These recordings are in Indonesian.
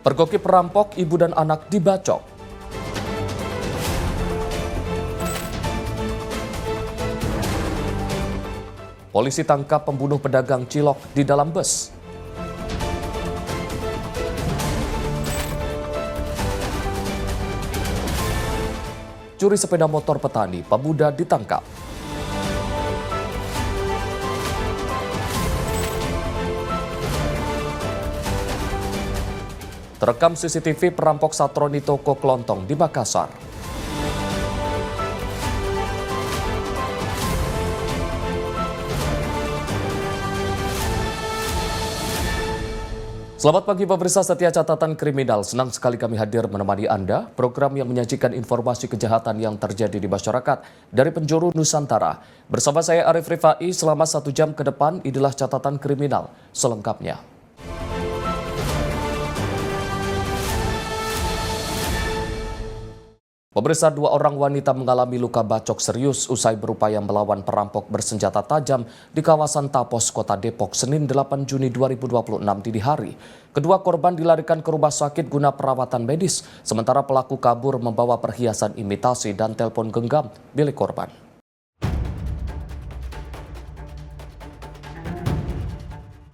Pergoki perampok, ibu dan anak dibacok. Polisi tangkap pembunuh pedagang cilok di dalam bus. Curi sepeda motor petani, pemuda ditangkap. Terekam CCTV perampok satroni toko kelontong di Makassar. Selamat pagi pemirsa setia catatan kriminal. Senang sekali kami hadir menemani Anda. Program yang menyajikan informasi kejahatan yang terjadi di masyarakat dari penjuru Nusantara. Bersama saya Arif Rifai selama 1 jam ke depan, inilah catatan kriminal selengkapnya. Pemirsa, 2 orang wanita mengalami luka bacok serius usai berupaya melawan perampok bersenjata tajam di kawasan Tapos, Kota Depok, Senin 8 Juni 2026 dini hari. Kedua korban dilarikan ke rumah sakit guna perawatan medis, sementara pelaku kabur membawa perhiasan imitasi dan telepon genggam milik korban.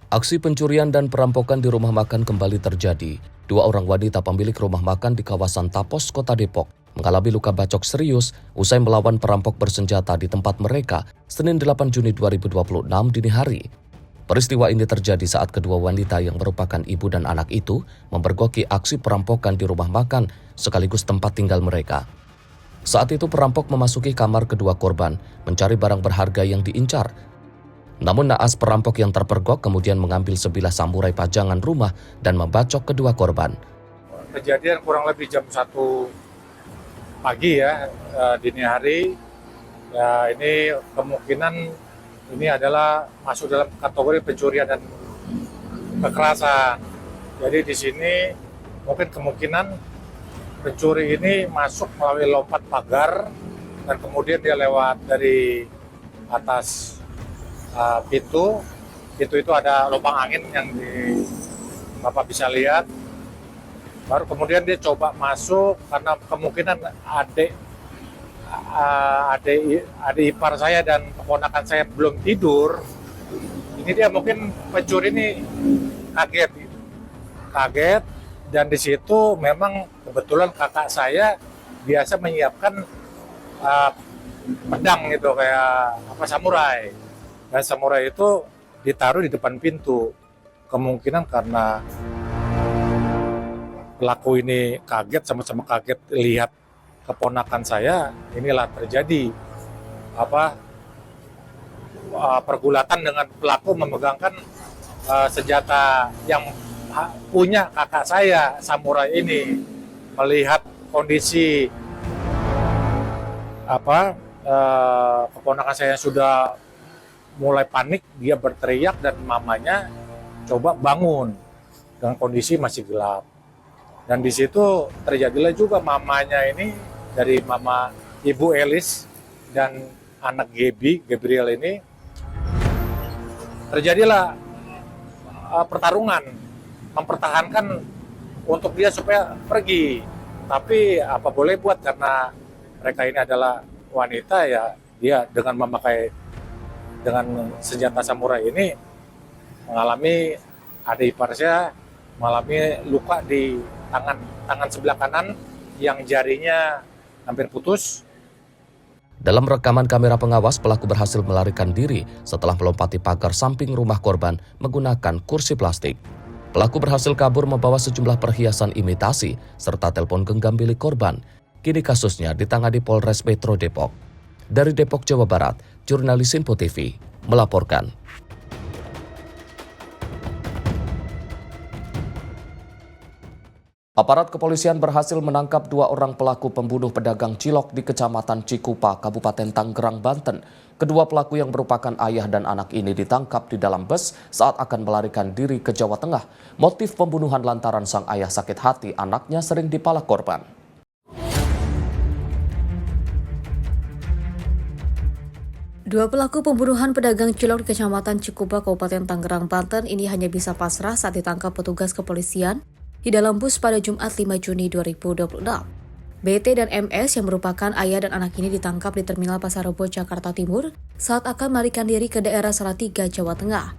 Aksi pencurian dan perampokan di rumah makan kembali terjadi. 2 orang wanita pemilik rumah makan di kawasan Tapos, Kota Depok mengalami luka bacok serius usai melawan perampok bersenjata di tempat mereka Senin 8 Juni 2026 dini hari. Peristiwa ini terjadi saat kedua wanita yang merupakan ibu dan anak itu memergoki aksi perampokan di rumah makan sekaligus tempat tinggal mereka. Saat itu perampok memasuki kamar kedua korban mencari barang berharga yang diincar. Namun naas perampok yang terpergok kemudian mengambil sebilah samurai pajangan rumah dan membacok kedua korban. Kejadian kurang lebih jam 1 pagi ya, dini hari. Ya, ini kemungkinan ini adalah masuk dalam kategori pencurian dan kekerasan. Jadi di sini mungkin kemungkinan pencuri ini masuk melalui lompat pagar dan kemudian dia lewat dari atas pintu itu ada lubang angin yang Bapak bisa lihat. Baru kemudian dia coba masuk karena kemungkinan adik ipar saya dan keponakan saya belum tidur. Ini dia mungkin pencuri ini kaget dan di situ memang kebetulan kakak saya biasa menyiapkan pedang gitu kayak samurai. Dan samurai itu ditaruh di depan pintu. Kemungkinan karena pelaku ini kaget, sama-sama kaget lihat keponakan saya, inilah terjadi pergulatan dengan pelaku memegangkan senjata yang punya kakak saya, samurai ini. Melihat kondisi keponakan saya sudah mulai panik, dia berteriak dan mamanya coba bangun dengan kondisi masih gelap. Dan di situ terjadilah juga mamanya ini, dari mama Ibu Elis dan anak Gabriel ini, terjadilah pertarungan, mempertahankan untuk dia supaya pergi. Tapi apa boleh buat, karena mereka ini adalah wanita ya, dia dengan memakai dengan senjata samurai ini mengalami, adik ipar saya mengalami luka di tangan sebelah kanan yang jarinya hampir putus. Dalam rekaman kamera pengawas, pelaku berhasil melarikan diri setelah melompati pagar samping rumah korban menggunakan kursi plastik. Pelaku berhasil kabur membawa sejumlah perhiasan imitasi serta telepon genggam milik korban. Kini kasusnya ditangani Polres Metro Depok. Dari Depok, Jawa Barat, jurnalis Info TV melaporkan. Aparat kepolisian berhasil menangkap 2 orang pelaku pembunuh pedagang cilok di Kecamatan Cikupa, Kabupaten Tangerang, Banten. Kedua pelaku yang merupakan ayah dan anak ini ditangkap di dalam bus saat akan melarikan diri ke Jawa Tengah. Motif pembunuhan lantaran sang ayah sakit hati anaknya sering dipalak korban. Dua pelaku pembunuhan pedagang cilok di Kecamatan Cikupa, Kabupaten Tangerang, Banten ini hanya bisa pasrah saat ditangkap petugas kepolisian di dalam bus pada Jumat 5 Juni 2026. BT dan MS yang merupakan ayah dan anak ini ditangkap di Terminal Pasar Rebo, Jakarta Timur saat akan melarikan diri ke daerah Salatiga, Jawa Tengah.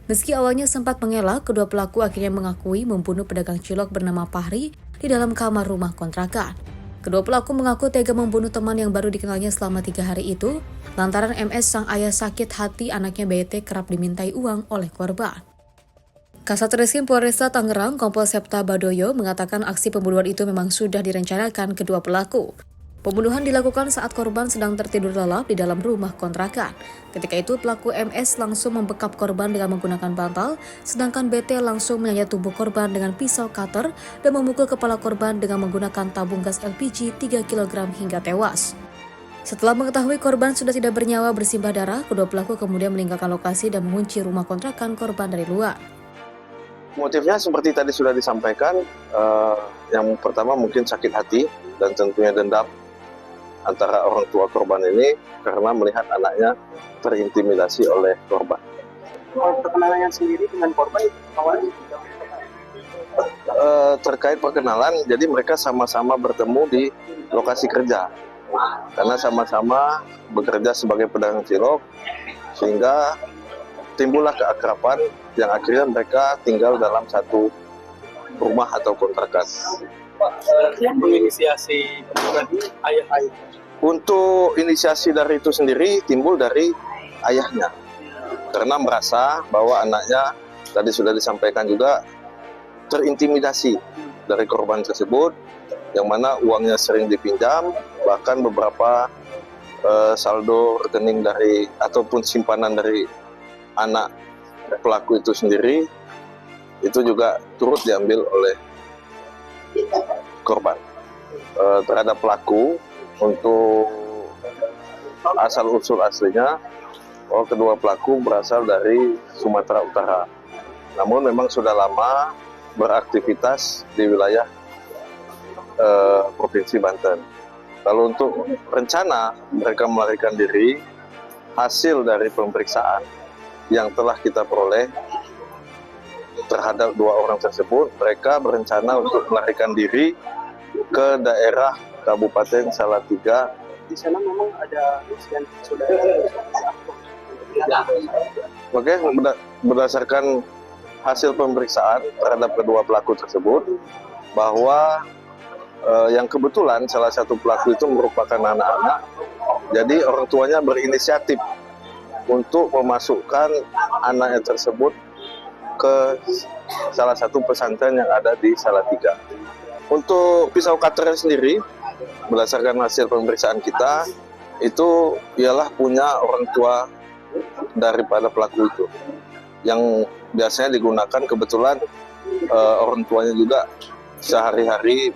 Meski awalnya sempat mengelak, kedua pelaku akhirnya mengakui membunuh pedagang cilok bernama Fahri di dalam kamar rumah kontrakan. Kedua pelaku mengaku tega membunuh teman yang baru dikenalnya selama 3 hari itu, lantaran MS sang ayah sakit hati anaknya BT kerap dimintai uang oleh korban. Kasat Reskrim Polresta Tangerang, Kompol Septa Badoyo, mengatakan aksi pembunuhan itu memang sudah direncanakan kedua pelaku. Pembunuhan dilakukan saat korban sedang tertidur lelap di dalam rumah kontrakan. Ketika itu, pelaku MS langsung membekap korban dengan menggunakan bantal, sedangkan BT langsung menyayat tubuh korban dengan pisau cutter dan memukul kepala korban dengan menggunakan tabung gas LPG 3 kg hingga tewas. Setelah mengetahui korban sudah tidak bernyawa bersimbah darah, kedua pelaku kemudian meninggalkan lokasi dan mengunci rumah kontrakan korban dari luar. Motifnya seperti tadi sudah disampaikan, yang pertama mungkin sakit hati dan tentunya dendam antara orang tua korban ini karena melihat anaknya terintimidasi oleh korban. Perkenalannya sendiri dengan korban awalnya terkait perkenalan, jadi mereka sama-sama bertemu di lokasi kerja karena sama-sama bekerja sebagai pedagang cilok, sehingga timbullah keakraban yang akhirnya mereka tinggal dalam satu rumah atau kontrakan. yang menginisiasi pembunuhan ayah. Untuk inisiasi dari itu sendiri timbul dari ayahnya, karena merasa bahwa anaknya tadi sudah disampaikan juga terintimidasi dari korban tersebut, yang mana uangnya sering dipinjam, bahkan beberapa saldo rekening dari ataupun simpanan dari anak pelaku itu sendiri itu juga turut diambil oleh korban. Terhadap pelaku, untuk asal-usul aslinya, kedua pelaku berasal dari Sumatera Utara. Namun memang sudah lama beraktivitas di wilayah Provinsi Banten. Kalau untuk rencana mereka melarikan diri, hasil dari pemeriksaan yang telah kita peroleh terhadap 2 orang tersebut, mereka berencana untuk melarikan diri ke daerah Kabupaten Salatiga. Di sana memang ada insiden sudah. Oke, berdasarkan hasil pemeriksaan terhadap kedua pelaku tersebut, bahwa yang kebetulan salah satu pelaku itu merupakan anak-anak, jadi orang tuanya berinisiatif untuk memasukkan anaknya tersebut ke salah satu pesantren yang ada di Salatiga. Untuk pisau cutter sendiri, berdasarkan hasil pemeriksaan kita, itu ialah punya orang tua daripada pelaku itu, yang biasanya digunakan. Kebetulan orang tuanya juga sehari-hari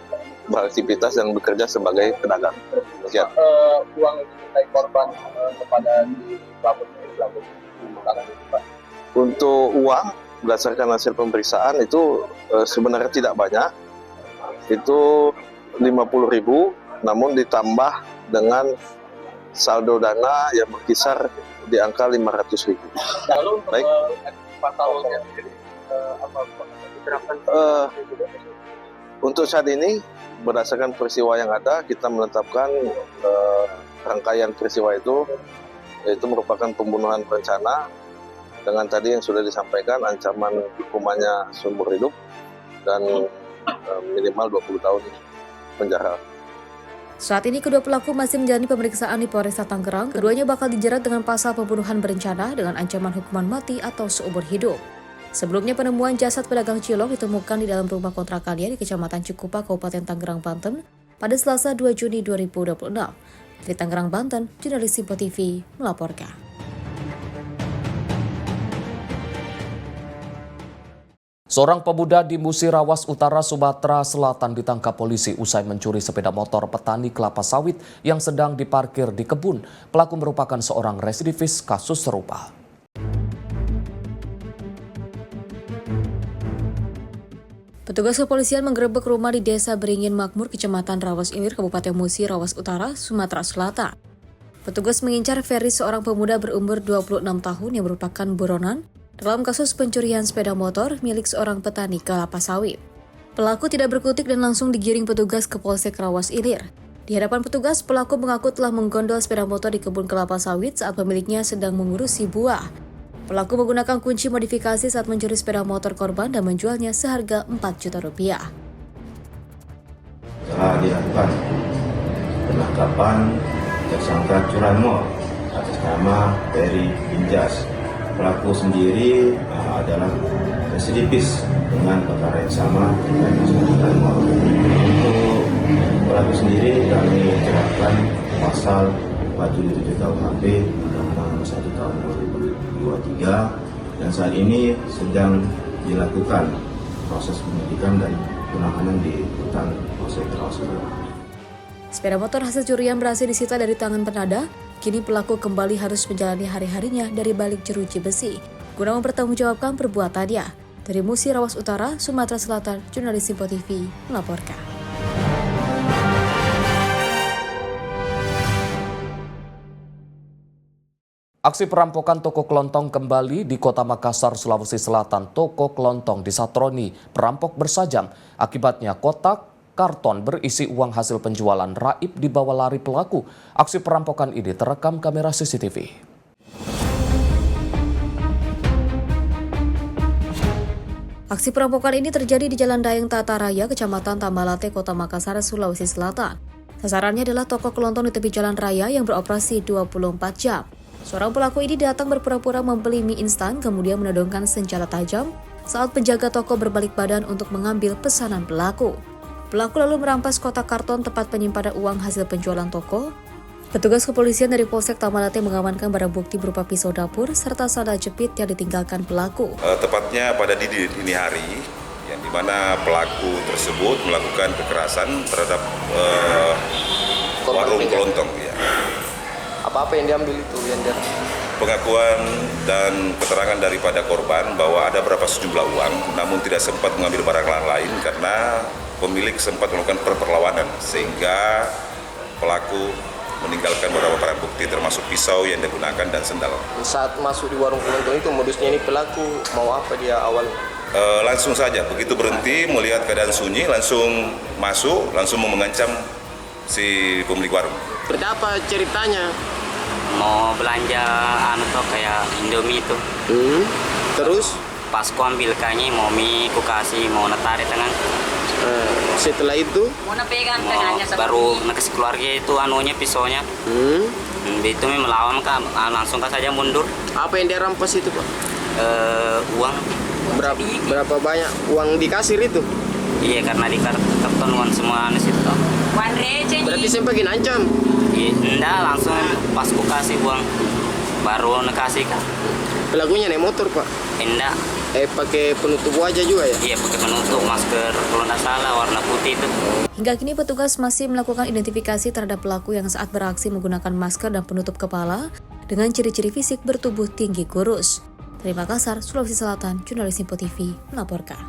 beraktivitas dan bekerja sebagai pedagang. Sekian. Uang dari korban kepada pelaku. Untuk uang, berdasarkan hasil pemeriksaan itu sebenarnya tidak banyak, itu 50.000, namun ditambah dengan saldo dana yang berkisar di angka 500.000. Lalu untuk Baik. pasalnya sendiri apa diterapkan? Untuk saat ini, berdasarkan peristiwa yang ada, kita menetapkan rangkaian peristiwa itu, yaitu merupakan pembunuhan berencana, dengan tadi yang sudah disampaikan ancaman hukumannya seumur hidup dan minimal 20 tahun penjara. Saat ini kedua pelaku masih menjalani pemeriksaan di Polresta Tangerang. Keduanya bakal dijerat dengan pasal pembunuhan berencana dengan ancaman hukuman mati atau seumur hidup. Sebelumnya penemuan jasad pedagang cilok ditemukan di dalam rumah kontrakannya di Kecamatan Cikupa, Kabupaten Tangerang, Banten pada Selasa 2 Juni 2026. Dari Tangerang, Banten, jurnalis Simpo TV melaporkan. Seorang pemuda di Musirawas Utara, Sumatera Selatan ditangkap polisi usai mencuri sepeda motor petani kelapa sawit yang sedang diparkir di kebun. Pelaku merupakan seorang residivis kasus serupa. Petugas kepolisian menggerebek rumah di Desa Beringin Makmur, Kecamatan Rawas Ilir, Kabupaten Musirawas Utara, Sumatera Selatan. Petugas mengincar Ferry, seorang pemuda berumur 26 tahun yang merupakan buronan dalam kasus pencurian sepeda motor milik seorang petani kelapa sawit. Pelaku tidak berkutik dan langsung digiring petugas ke Polsek Rawas Ilir. Di hadapan petugas, pelaku mengaku telah menggondol sepeda motor di kebun kelapa sawit saat pemiliknya sedang mengurusi buah. Pelaku menggunakan kunci modifikasi saat mencuri sepeda motor korban dan menjualnya seharga Rp4 juta. Telah dilakukan penangkapan tersangka curanmor atas nama Ferry Injas. Pelaku sendiri adalah residipis dengan perkara yang sama dengan curanmor. Untuk pelaku sendiri kami terapkan pasal 47 KUHP Undang-Undang 1 tahun 2023 dan saat ini sedang dilakukan proses penyidikan dan penahanan di rutan Polsek Rawas Ilir. Sepeda motor hasil curian berhasil disita dari tangan penada. Kini pelaku kembali harus menjalani hari-harinya dari balik jeruji besi guna mempertanggungjawabkan perbuatannya. Dari Musi, Rawas Utara, Sumatera Selatan, Jurnalis Simpo TV melaporkan. Aksi perampokan toko kelontong kembali di Kota Makassar, Sulawesi Selatan. Toko kelontong disatroni perampok bersajam. Akibatnya kotak karton berisi uang hasil penjualan raib dibawa lari pelaku. Aksi perampokan ini terekam kamera CCTV. Aksi perampokan ini terjadi di Jalan Dayeng Tata Raya, Kecamatan Tambalate, Kota Makassar, Sulawesi Selatan. Sasarannya adalah toko kelontong di tepi jalan raya yang beroperasi 24 jam. Seorang pelaku ini datang berpura-pura membeli mie instan, kemudian menodongkan senjata tajam saat penjaga toko berbalik badan untuk mengambil pesanan pelaku. Pelaku lalu merampas kotak karton tempat penyimpanan uang hasil penjualan toko. Petugas kepolisian dari Polsek Tambalate mengamankan barang bukti berupa pisau dapur serta sandal jepit yang ditinggalkan pelaku. Tepatnya pada dini hari, yang dimana pelaku tersebut melakukan kekerasan terhadap warung kelontong. Ya. Apa-apa yang diambil itu yang dia... Pengakuan dan keterangan daripada korban bahwa ada berapa sejumlah uang, namun tidak sempat mengambil barang lain karena pemilik sempat melakukan perlawanan sehingga pelaku meninggalkan beberapa barang bukti termasuk pisau yang digunakan dan sendal. Saat masuk di warung kelontong itu modusnya ini pelaku mau apa dia awal? Langsung saja, begitu berhenti melihat keadaan sunyi, langsung masuk, langsung mengancam si pemilik warung. Berarti apa ceritanya? Mau belanja kayak Indomie itu. Terus? Pas ku ambil kayaknya mau mie ku kasih mau tarik tangan. Setelah itu? Baru nakasih keluarga itu pisaunya. Itu melawan langsung saja mundur. Apa yang dia rampas itu, Pak? Uang. Berapa banyak uang di kasir itu? Iya, karena di karton uang semua di situ. Berarti saya pengen ancam? Iya, enggak, langsung pas ku kasih uang baru nakasih kan. Pelakunya naik motor, Pak? Enggak. Pakai penutup wajah juga ya? Iya, pakai penutup masker kalau tidak salah warna putih itu. Hingga kini petugas masih melakukan identifikasi terhadap pelaku yang saat beraksi menggunakan masker dan penutup kepala dengan ciri-ciri fisik bertubuh tinggi kurus. Dari Makassar, Sulawesi Selatan, Jurnalis Simpo TV melaporkan.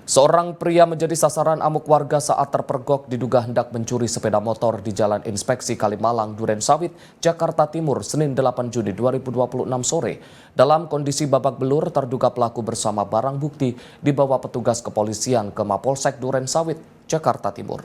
Seorang pria menjadi sasaran amuk warga saat terpergok diduga hendak mencuri sepeda motor di Jalan Inspeksi Kalimalang, Duren Sawit, Jakarta Timur, Senin 8 Juni 2026 sore. Dalam kondisi babak belur, terduga pelaku bersama barang bukti dibawa petugas kepolisian ke Mapolsek Duren Sawit, Jakarta Timur.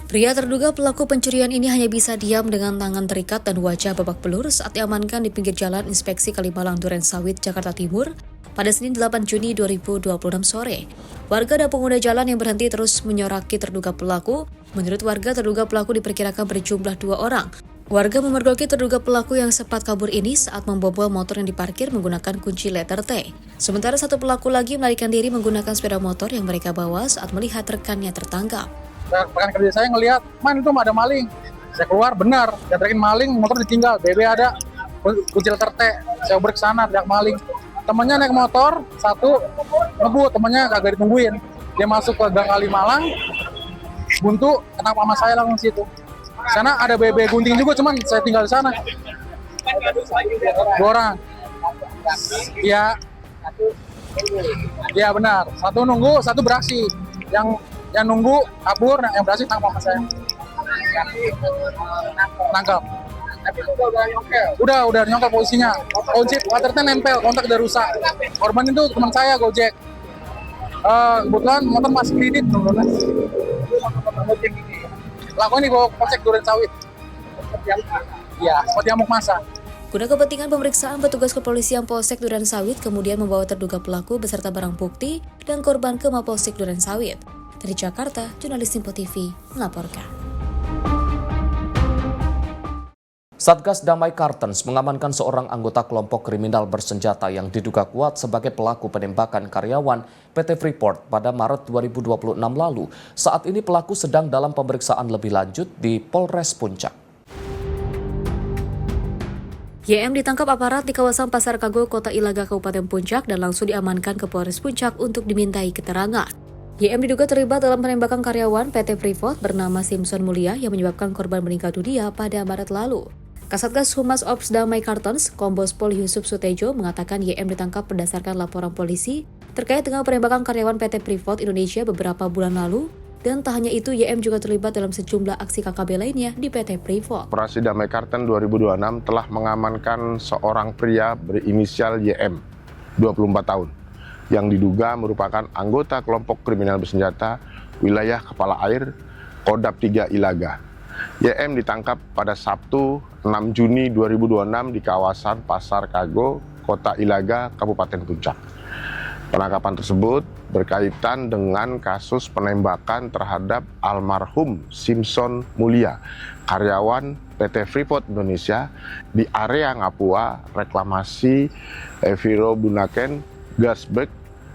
Pria terduga pelaku pencurian ini hanya bisa diam dengan tangan terikat dan wajah babak belur saat diamankan di pinggir Jalan Inspeksi Kalimalang Duren Sawit, Jakarta Timur pada Senin 8 Juni 2026 sore. Warga dan pengguna jalan yang berhenti terus menyoraki terduga pelaku. Menurut warga, terduga pelaku diperkirakan berjumlah 2 orang. Warga memergoki terduga pelaku yang sempat kabur ini saat membobol motor yang diparkir menggunakan kunci letter T. Sementara satu pelaku lagi melarikan diri menggunakan sepeda motor yang mereka bawa saat melihat rekannya tertangkap. Rekan kerja saya ngelihat, man itu ada maling. Saya keluar, benar. Saya teriakin maling, motor ditinggal. BB ada, kunci letter T. Saya uber ke sana, teriak maling. Temannya naik motor, satu ngebut, temannya kagak ditungguin. Dia masuk ke Gang Kalimalang, buntu, kena sama saya langsung situ. Sana ada BB gunting juga, cuman saya tinggal di sana. 2 orang. Iya benar. Satu nunggu, satu beraksi. Yang nunggu kabur, yang berhasil tangkap sama saya. Nangkap. Udah nyongkel posisinya. Kunci waternya nempel, kontak udah rusak. Korban itu teman saya Gojek. Kebetulan motor masih kredit. Lakukan di bawah Polsek Duren Sawit. Ya, Potiamuk Masa. Guna kepentingan pemeriksaan, petugas kepolisian Polsek Duren Sawit kemudian membawa terduga pelaku beserta barang bukti dan korban ke Mapolsek Duren Sawit. Dari Jakarta, jurnalis Simpo TV melaporkan. Satgas Damai Kartens mengamankan seorang anggota kelompok kriminal bersenjata yang diduga kuat sebagai pelaku penembakan karyawan PT Freeport pada Maret 2026 lalu. Saat ini pelaku sedang dalam pemeriksaan lebih lanjut di Polres Puncak. YM ditangkap aparat di kawasan Pasar Kago, Kota Ilaga, Kabupaten Puncak dan langsung diamankan ke Polres Puncak untuk dimintai keterangan. YM diduga terlibat dalam penembakan karyawan PT Freeport bernama Simpson Mulia yang menyebabkan korban meninggal dunia pada Maret lalu. Kasatgas Humas Ops Damai Kartens, Kombes Pol Yusuf Sutejo mengatakan YM ditangkap berdasarkan laporan polisi terkait dengan penembakan karyawan PT Freeport Indonesia beberapa bulan lalu. Dan tak hanya itu, YM juga terlibat dalam sejumlah aksi KKB lainnya di PT Freeport. Operasi Damai Kartens 2026 telah mengamankan seorang pria berinisial YM, 24 tahun, yang diduga merupakan anggota kelompok kriminal bersenjata wilayah Kepala Air, Kodap 3 Ilaga. YM ditangkap pada Sabtu 6 Juni 2026 di kawasan Pasar Kago, Kota Ilaga, Kabupaten Puncak. Penangkapan tersebut berkaitan dengan kasus penembakan terhadap almarhum Simpson Mulia, karyawan PT Freeport Indonesia di area Ngapua, reklamasi Viro Bunaken, Gasberg,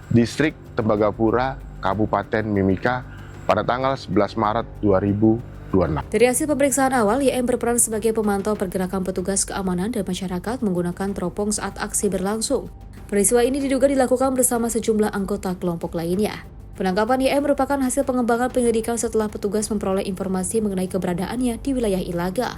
Distrik Tembagapura, Kabupaten Mimika pada tanggal 11 Maret 2026. Dari hasil pemeriksaan awal, YM berperan sebagai pemantau pergerakan petugas keamanan dan masyarakat menggunakan teropong saat aksi berlangsung. Peristiwa ini diduga dilakukan bersama sejumlah anggota kelompok lainnya. Penangkapan YM merupakan hasil pengembangan penyelidikan setelah petugas memperoleh informasi mengenai keberadaannya di wilayah Ilaga.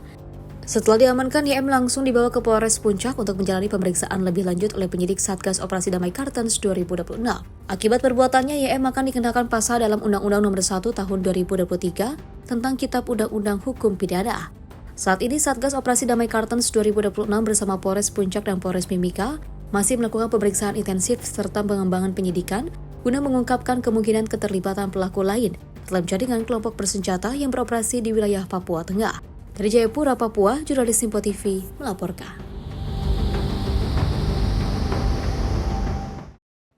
Setelah diamankan, YM langsung dibawa ke Polres Puncak untuk menjalani pemeriksaan lebih lanjut oleh penyidik Satgas Operasi Damai Kartens 2026. Akibat perbuatannya, YM akan dikenakan pasal dalam Undang-Undang Nomor 1 Tahun 2023 tentang Kitab Undang-Undang Hukum Pidana. Saat ini, Satgas Operasi Damai Kartens 2026 bersama Polres Puncak dan Polres Mimika masih melakukan pemeriksaan intensif serta pengembangan penyidikan guna mengungkapkan kemungkinan keterlibatan pelaku lain dalam jaringan kelompok bersenjata yang beroperasi di wilayah Papua Tengah. Dari Jayapura, Papua, jurnalis Simpo TV melaporkan.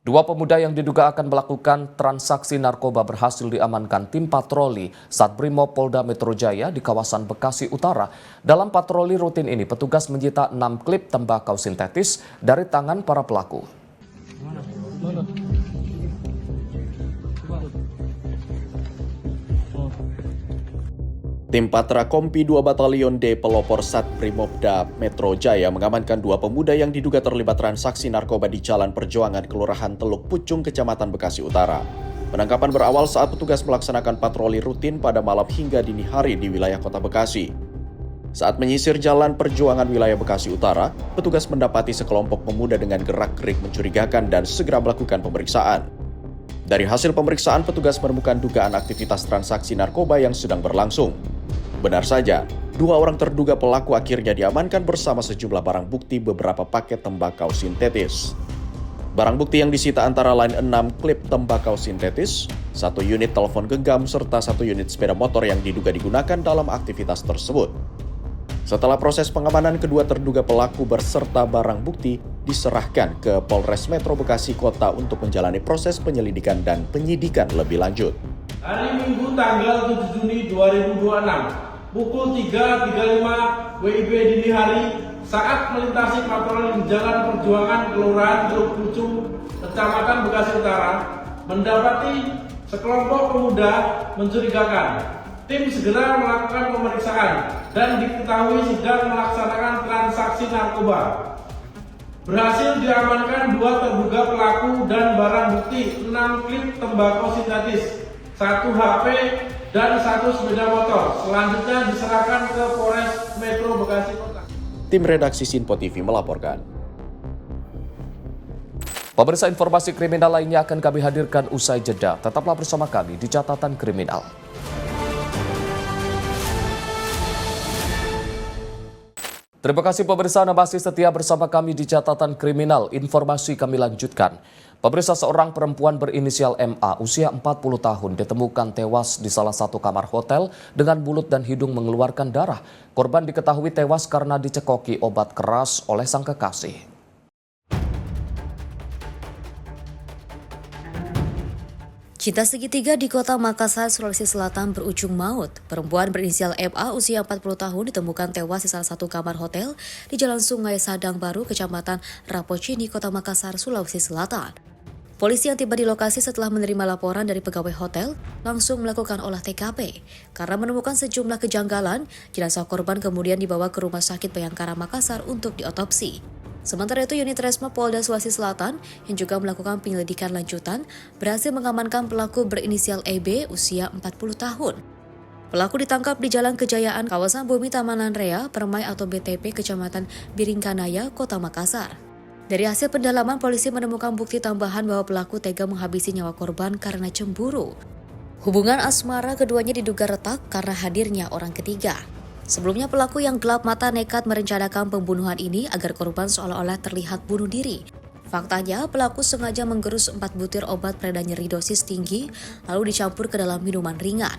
Dua pemuda yang diduga akan melakukan transaksi narkoba berhasil diamankan tim patroli Satrimo Polda Metro Jaya di kawasan Bekasi Utara. Dalam patroli rutin ini, petugas menyita 6 klip tembakau sintetis dari tangan para pelaku. Tim Patra Kompi 2 Batalion D Pelopor Satrimoda Metro Jaya mengamankan dua pemuda yang diduga terlibat transaksi narkoba di Jalan Perjuangan, Kelurahan Teluk Pucung, Kecamatan Bekasi Utara. Penangkapan berawal saat petugas melaksanakan patroli rutin pada malam hingga dini hari di wilayah Kota Bekasi. Saat menyisir Jalan Perjuangan wilayah Bekasi Utara, petugas mendapati sekelompok pemuda dengan gerak-gerik mencurigakan dan segera melakukan pemeriksaan. Dari hasil pemeriksaan, petugas menemukan dugaan aktivitas transaksi narkoba yang sedang berlangsung. Benar saja, dua orang terduga pelaku akhirnya diamankan bersama sejumlah barang bukti beberapa paket tembakau sintetis. Barang bukti yang disita antara lain 6 klip tembakau sintetis, 1 unit telepon genggam, serta 1 unit sepeda motor yang diduga digunakan dalam aktivitas tersebut. Setelah proses pengamanan, kedua terduga pelaku berserta barang bukti diserahkan ke Polres Metro Bekasi Kota untuk menjalani proses penyelidikan dan penyidikan lebih lanjut. Hari Minggu tanggal 7 Juni 2026, pukul 3.35 WIB dini hari, saat melintasi patroli di Jalan Perjuangan Kelurahan Teluk Pucung, Kecamatan Bekasi Utara, mendapati sekelompok pemuda mencurigakan. Tim segera melakukan pemeriksaan dan diketahui sedang melaksanakan transaksi narkoba. Berhasil diamankan dua terduga pelaku dan barang bukti 6 klip tembakau sintetis, 1 HP, dan 1 sepeda motor. Selanjutnya diserahkan ke Polres Metro Bekasi Kota. Tim redaksi Simpo TV melaporkan. Pemirsa, informasi kriminal lainnya akan kami hadirkan usai jeda. Tetaplah bersama kami di Catatan Kriminal. Terima kasih pemirsa, Anda masih setia bersama kami di Catatan Kriminal. Informasi kami lanjutkan. Pemirsa, seorang perempuan berinisial MA usia 40 tahun ditemukan tewas di salah satu kamar hotel dengan mulut dan hidung mengeluarkan darah. Korban diketahui tewas karena dicekoki obat keras oleh sang kekasih. Cinta segitiga di kota Makassar, Sulawesi Selatan berujung maut. Perempuan berinisial MA usia 40 tahun ditemukan tewas di salah satu kamar hotel di Jalan Sungai Sadang Baru, Kecamatan Rapocini, Kota Makassar, Sulawesi Selatan. Polisi yang tiba di lokasi setelah menerima laporan dari pegawai hotel langsung melakukan olah TKP. Karena menemukan sejumlah kejanggalan, jenazah korban kemudian dibawa ke Rumah Sakit Bayangkara Makassar untuk diotopsi. Sementara itu, unit Resmo Polda Sulawesi Selatan yang juga melakukan penyelidikan lanjutan berhasil mengamankan pelaku berinisial EB usia 40 tahun. Pelaku ditangkap di Jalan Kejayaan, kawasan Bumi Tamanan Rea, Permai atau BTP, Kecamatan Biringkanaya, Kota Makassar. Dari hasil pendalaman, polisi menemukan bukti tambahan bahwa pelaku tega menghabisi nyawa korban karena cemburu. Hubungan asmara keduanya diduga retak karena hadirnya orang ketiga. Sebelumnya, pelaku yang gelap mata nekat merencanakan pembunuhan ini agar korban seolah-olah terlihat bunuh diri. Faktanya, pelaku sengaja menggerus 4 butir obat pereda nyeri dosis tinggi, lalu dicampur ke dalam minuman ringan.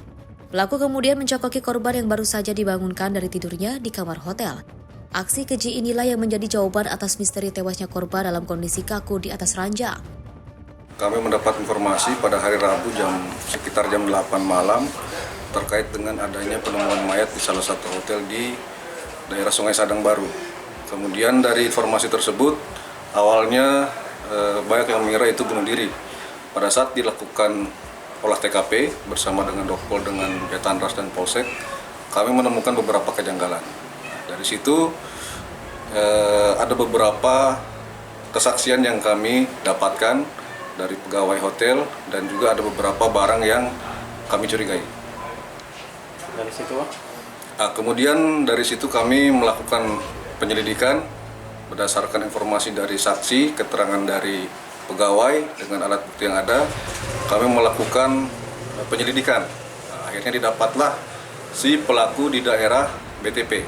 Pelaku kemudian mencekoki korban yang baru saja dibangunkan dari tidurnya di kamar hotel. Aksi keji inilah yang menjadi jawaban atas misteri tewasnya korban dalam kondisi kaku di atas ranjang. Kami mendapat informasi pada hari Rabu sekitar jam 8 malam, terkait dengan adanya penemuan mayat di salah satu hotel di daerah Sungai Sadang Baru. Kemudian dari informasi tersebut, awalnya banyak yang mengira itu bunuh diri. Pada saat dilakukan olah TKP bersama dengan Dokpol, dengan Jatanras dan Polsek, kami menemukan beberapa kejanggalan. Dari situ ada beberapa kesaksian yang kami dapatkan dari pegawai hotel dan juga ada beberapa barang yang kami curigai. Dari situ, kemudian dari situ kami melakukan penyelidikan berdasarkan informasi dari saksi, keterangan dari pegawai dengan alat bukti yang ada. Kami melakukan penyelidikan. Akhirnya didapatlah si pelaku di daerah BTP.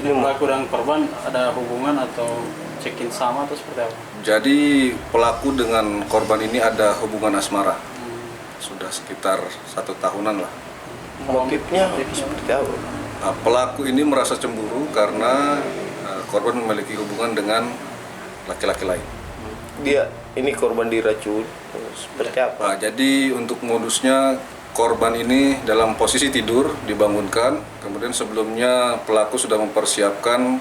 Ini pelaku dan korban ada hubungan atau cekin sama atau seperti apa? Jadi pelaku dengan korban ini ada hubungan asmara. Sudah sekitar 1 tahunan lah. Motifnya seperti apa? Pelaku ini merasa cemburu karena korban memiliki hubungan dengan laki-laki lain. Dia ini korban diracun seperti apa? Jadi untuk modusnya, korban ini dalam posisi tidur dibangunkan, kemudian sebelumnya pelaku sudah mempersiapkan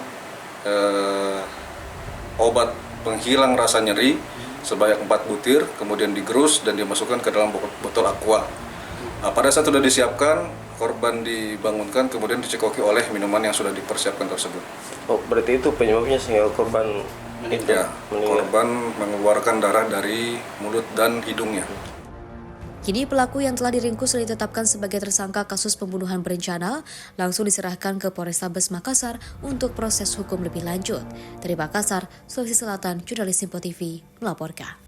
obat penghilang rasa nyeri sebanyak 4 butir, kemudian digerus dan dimasukkan ke dalam botol aqua. Pada saat sudah disiapkan, korban dibangunkan, kemudian dicekoki oleh minuman yang sudah dipersiapkan tersebut. Oh, berarti itu penyebabnya sehingga korban meninggal. Korban mengeluarkan darah dari mulut dan hidungnya. Kini pelaku yang telah diringkus dan ditetapkan sebagai tersangka kasus pembunuhan berencana langsung diserahkan ke Polrestabes Makassar untuk proses hukum lebih lanjut. Dari Makassar, Sulawesi Selatan, jurnalis Simpo TV melaporkan.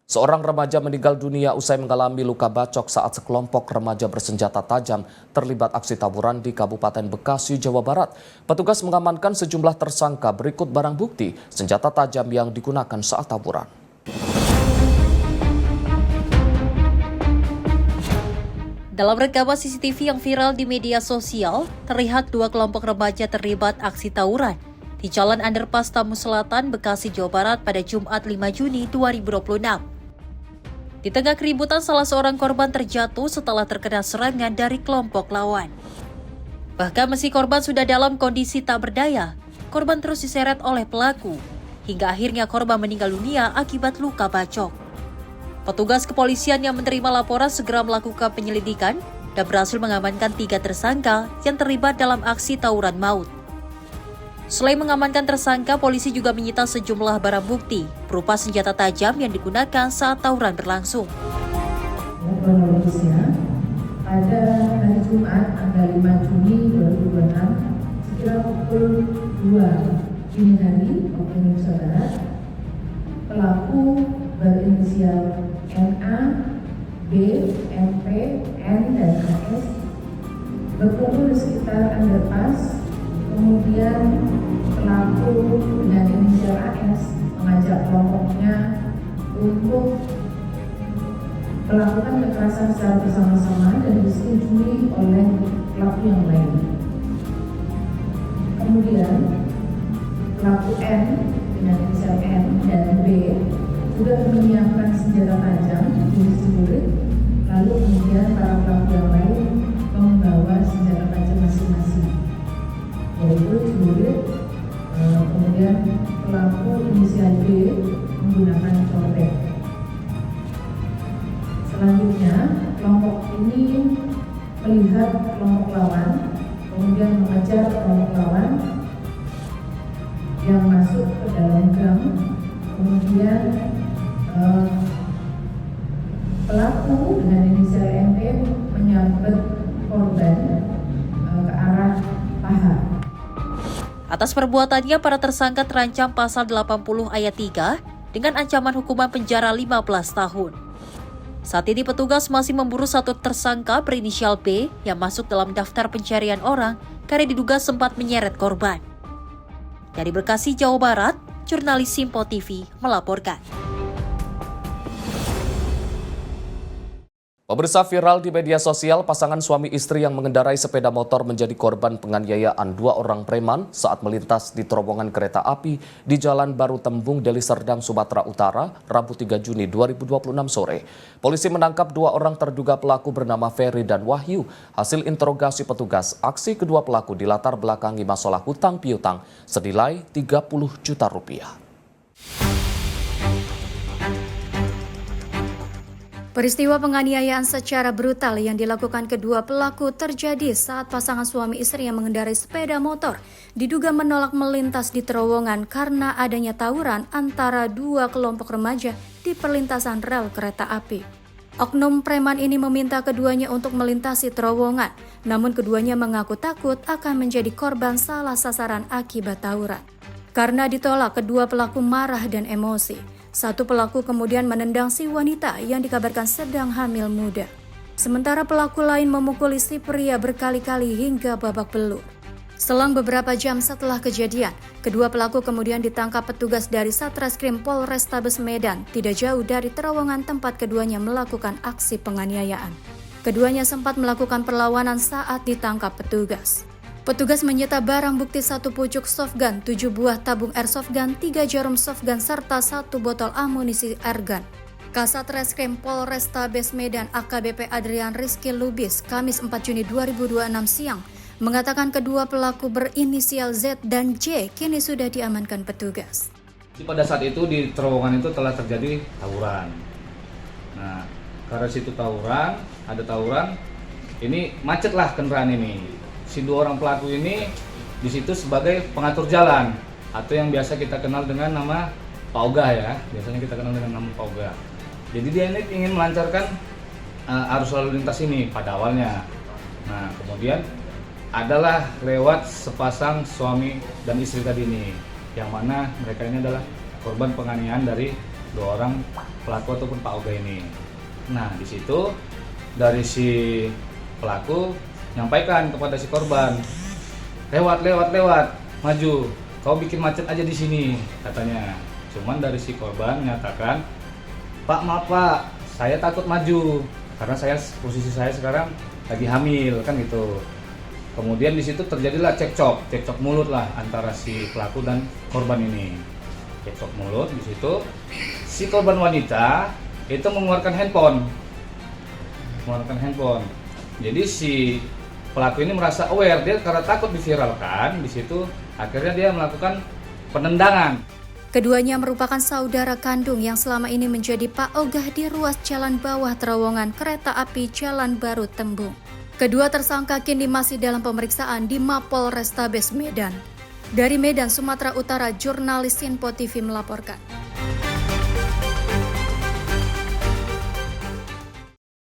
Seorang remaja meninggal dunia usai mengalami luka bacok saat sekelompok remaja bersenjata tajam terlibat aksi tawuran di Kabupaten Bekasi, Jawa Barat. Petugas mengamankan sejumlah tersangka berikut barang bukti senjata tajam yang digunakan saat tawuran. Dalam rekaman CCTV yang viral di media sosial, terlihat 2 kelompok remaja terlibat aksi tawuran di Jalan Underpass Tamu Selatan, Bekasi, Jawa Barat pada Jumat 5 Juni 2026. Di tengah keributan, salah seorang korban terjatuh setelah terkena serangan dari kelompok lawan. Bahkan meski korban sudah dalam kondisi tak berdaya, korban terus diseret oleh pelaku, hingga akhirnya korban meninggal dunia akibat luka bacok. Petugas kepolisian yang menerima laporan segera melakukan penyelidikan dan berhasil mengamankan 3 tersangka yang terlibat dalam aksi tawuran maut. Selain mengamankan tersangka, polisi juga menyita sejumlah barang bukti berupa senjata tajam yang digunakan saat tawuran berlangsung. Kronologisnya, pada hari Jumat tanggal 5 Juni 2026, sekitar pukul 2 dini hari waktu Indonesia Barat, pelaku berinisial NA, B, MP, N, dan AS berkumpul di sekitar underpass, kemudian pelaku dengan inisial AS mengajak kelompoknya untuk melakukan kekerasan secara bersama-sama dan disetujui oleh pelaku yang lain. Kemudian pelaku N dengan inisial N dan B sudah menyiapkan senjata tajam di celurit, lalu kemudian para pelaku yang lain membawa senjata tajam masing-masing, yaitu celurit. Kemudian pelaku inisial B menggunakan cobek. Selanjutnya, kelompok ini melihat kelompok lawan, kemudian mengejar kelompok lawan yang masuk ke dalam gang. Kemudian pelaku dengan inisial MP menyambet korban ke arah paha. Atas perbuatannya, para tersangka terancam pasal 80 ayat 3 dengan ancaman hukuman penjara 15 tahun. Saat ini petugas masih memburu satu tersangka berinisial B yang masuk dalam daftar pencarian orang karena diduga sempat menyeret korban. Dari Bekasi, Jawa Barat, jurnalis Simpo TV melaporkan. Pemirsa, viral di media sosial, pasangan suami istri yang mengendarai sepeda motor menjadi korban penganiayaan 2 orang preman saat melintas di terowongan kereta api di Jalan Baru Tembung, Deli Serdang, Sumatera Utara, Rabu 3 Juni 2026 sore. Polisi menangkap 2 orang terduga pelaku bernama Ferry dan Wahyu. Hasil interogasi petugas, aksi kedua pelaku dilatar belakangi masalah hutang piutang senilai 30 juta rupiah. Peristiwa penganiayaan secara brutal yang dilakukan kedua pelaku terjadi saat pasangan suami istri yang mengendarai sepeda motor diduga menolak melintas di terowongan karena adanya tawuran antara 2 kelompok remaja di perlintasan rel kereta api. Oknum preman ini meminta keduanya untuk melintasi terowongan, namun keduanya mengaku takut akan menjadi korban salah sasaran akibat tawuran. Karena ditolak, kedua pelaku marah dan emosi. Satu pelaku kemudian menendang si wanita yang dikabarkan sedang hamil muda. Sementara pelaku lain memukuli si pria berkali-kali hingga babak belur. Selang beberapa jam setelah kejadian, kedua pelaku kemudian ditangkap petugas dari Satreskrim Polrestabes Medan tidak jauh dari terowongan tempat keduanya melakukan aksi penganiayaan. Keduanya sempat melakukan perlawanan saat ditangkap petugas. Petugas menyita barang bukti 1 pucuk softgun, 7 buah tabung airsoft gun, 3 jarum softgun, serta 1 botol amunisi airgun. Kasat Reskrim Polrestabes Medan AKBP Adrian Rizky Lubis, Kamis 4 Juni 2026 siang, mengatakan kedua pelaku berinisial Z dan J kini sudah diamankan petugas. Pada saat itu di terowongan itu telah terjadi tawuran. Nah, karena situ ada tawuran, ini macetlah kendaraan ini. Si 2 orang pelaku ini di situ sebagai pengatur jalan atau yang biasa kita kenal dengan nama Pak Ogah ya. Biasanya kita kenal dengan nama Pak Ogah. Jadi dia ini ingin melancarkan arus lalu lintas ini pada awalnya. Nah, kemudian adalah lewat sepasang suami dan istri tadi ini, yang mana mereka ini adalah korban penganiayaan dari 2 orang pelaku ataupun Pak Ogah ini. Nah, di situ dari si pelaku nyampaikan kepada si korban, lewat, maju, kau bikin macet aja di sini, katanya. Cuman dari si korban menyatakan, Pak, maaf Pak, saya takut maju karena posisi saya sekarang lagi hamil, kan gitu. Kemudian di situ terjadilah cekcok mulut lah antara si pelaku dan korban ini. Cekcok mulut di situ, si korban wanita itu mengeluarkan handphone. Jadi si pelaku ini merasa aware, dia karena takut diviralkan, di situ akhirnya dia melakukan penendangan. Keduanya merupakan saudara kandung yang selama ini menjadi Pak Ogah di ruas jalan bawah terowongan kereta api Jalan Baru Tembung. Kedua tersangka kini masih dalam pemeriksaan di Mapol Restabes Medan. Dari Medan, Sumatera Utara, jurnalis Simpo TV melaporkan.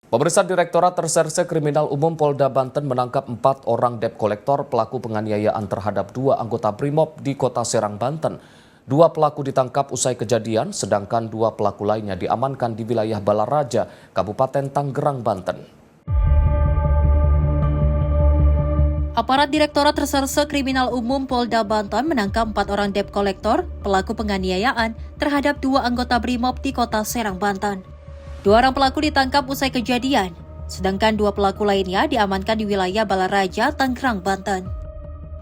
Pemirsa, Direktorat Reserse Kriminal Umum Polda Banten menangkap 4 orang debt collector pelaku penganiayaan terhadap 2 anggota Brimob di Kota Serang, Banten. 2 pelaku ditangkap usai kejadian, sedangkan 2 pelaku lainnya diamankan di wilayah Balaraja, Kabupaten Tanggerang, Banten. Aparat Direktorat Reserse Kriminal Umum Polda Banten menangkap 4 orang debt collector pelaku penganiayaan terhadap 2 anggota BRIMOB di Kota Serang, Banten. 2 orang pelaku ditangkap usai kejadian, sedangkan 2 pelaku lainnya diamankan di wilayah Balaraja, Tangerang, Banten.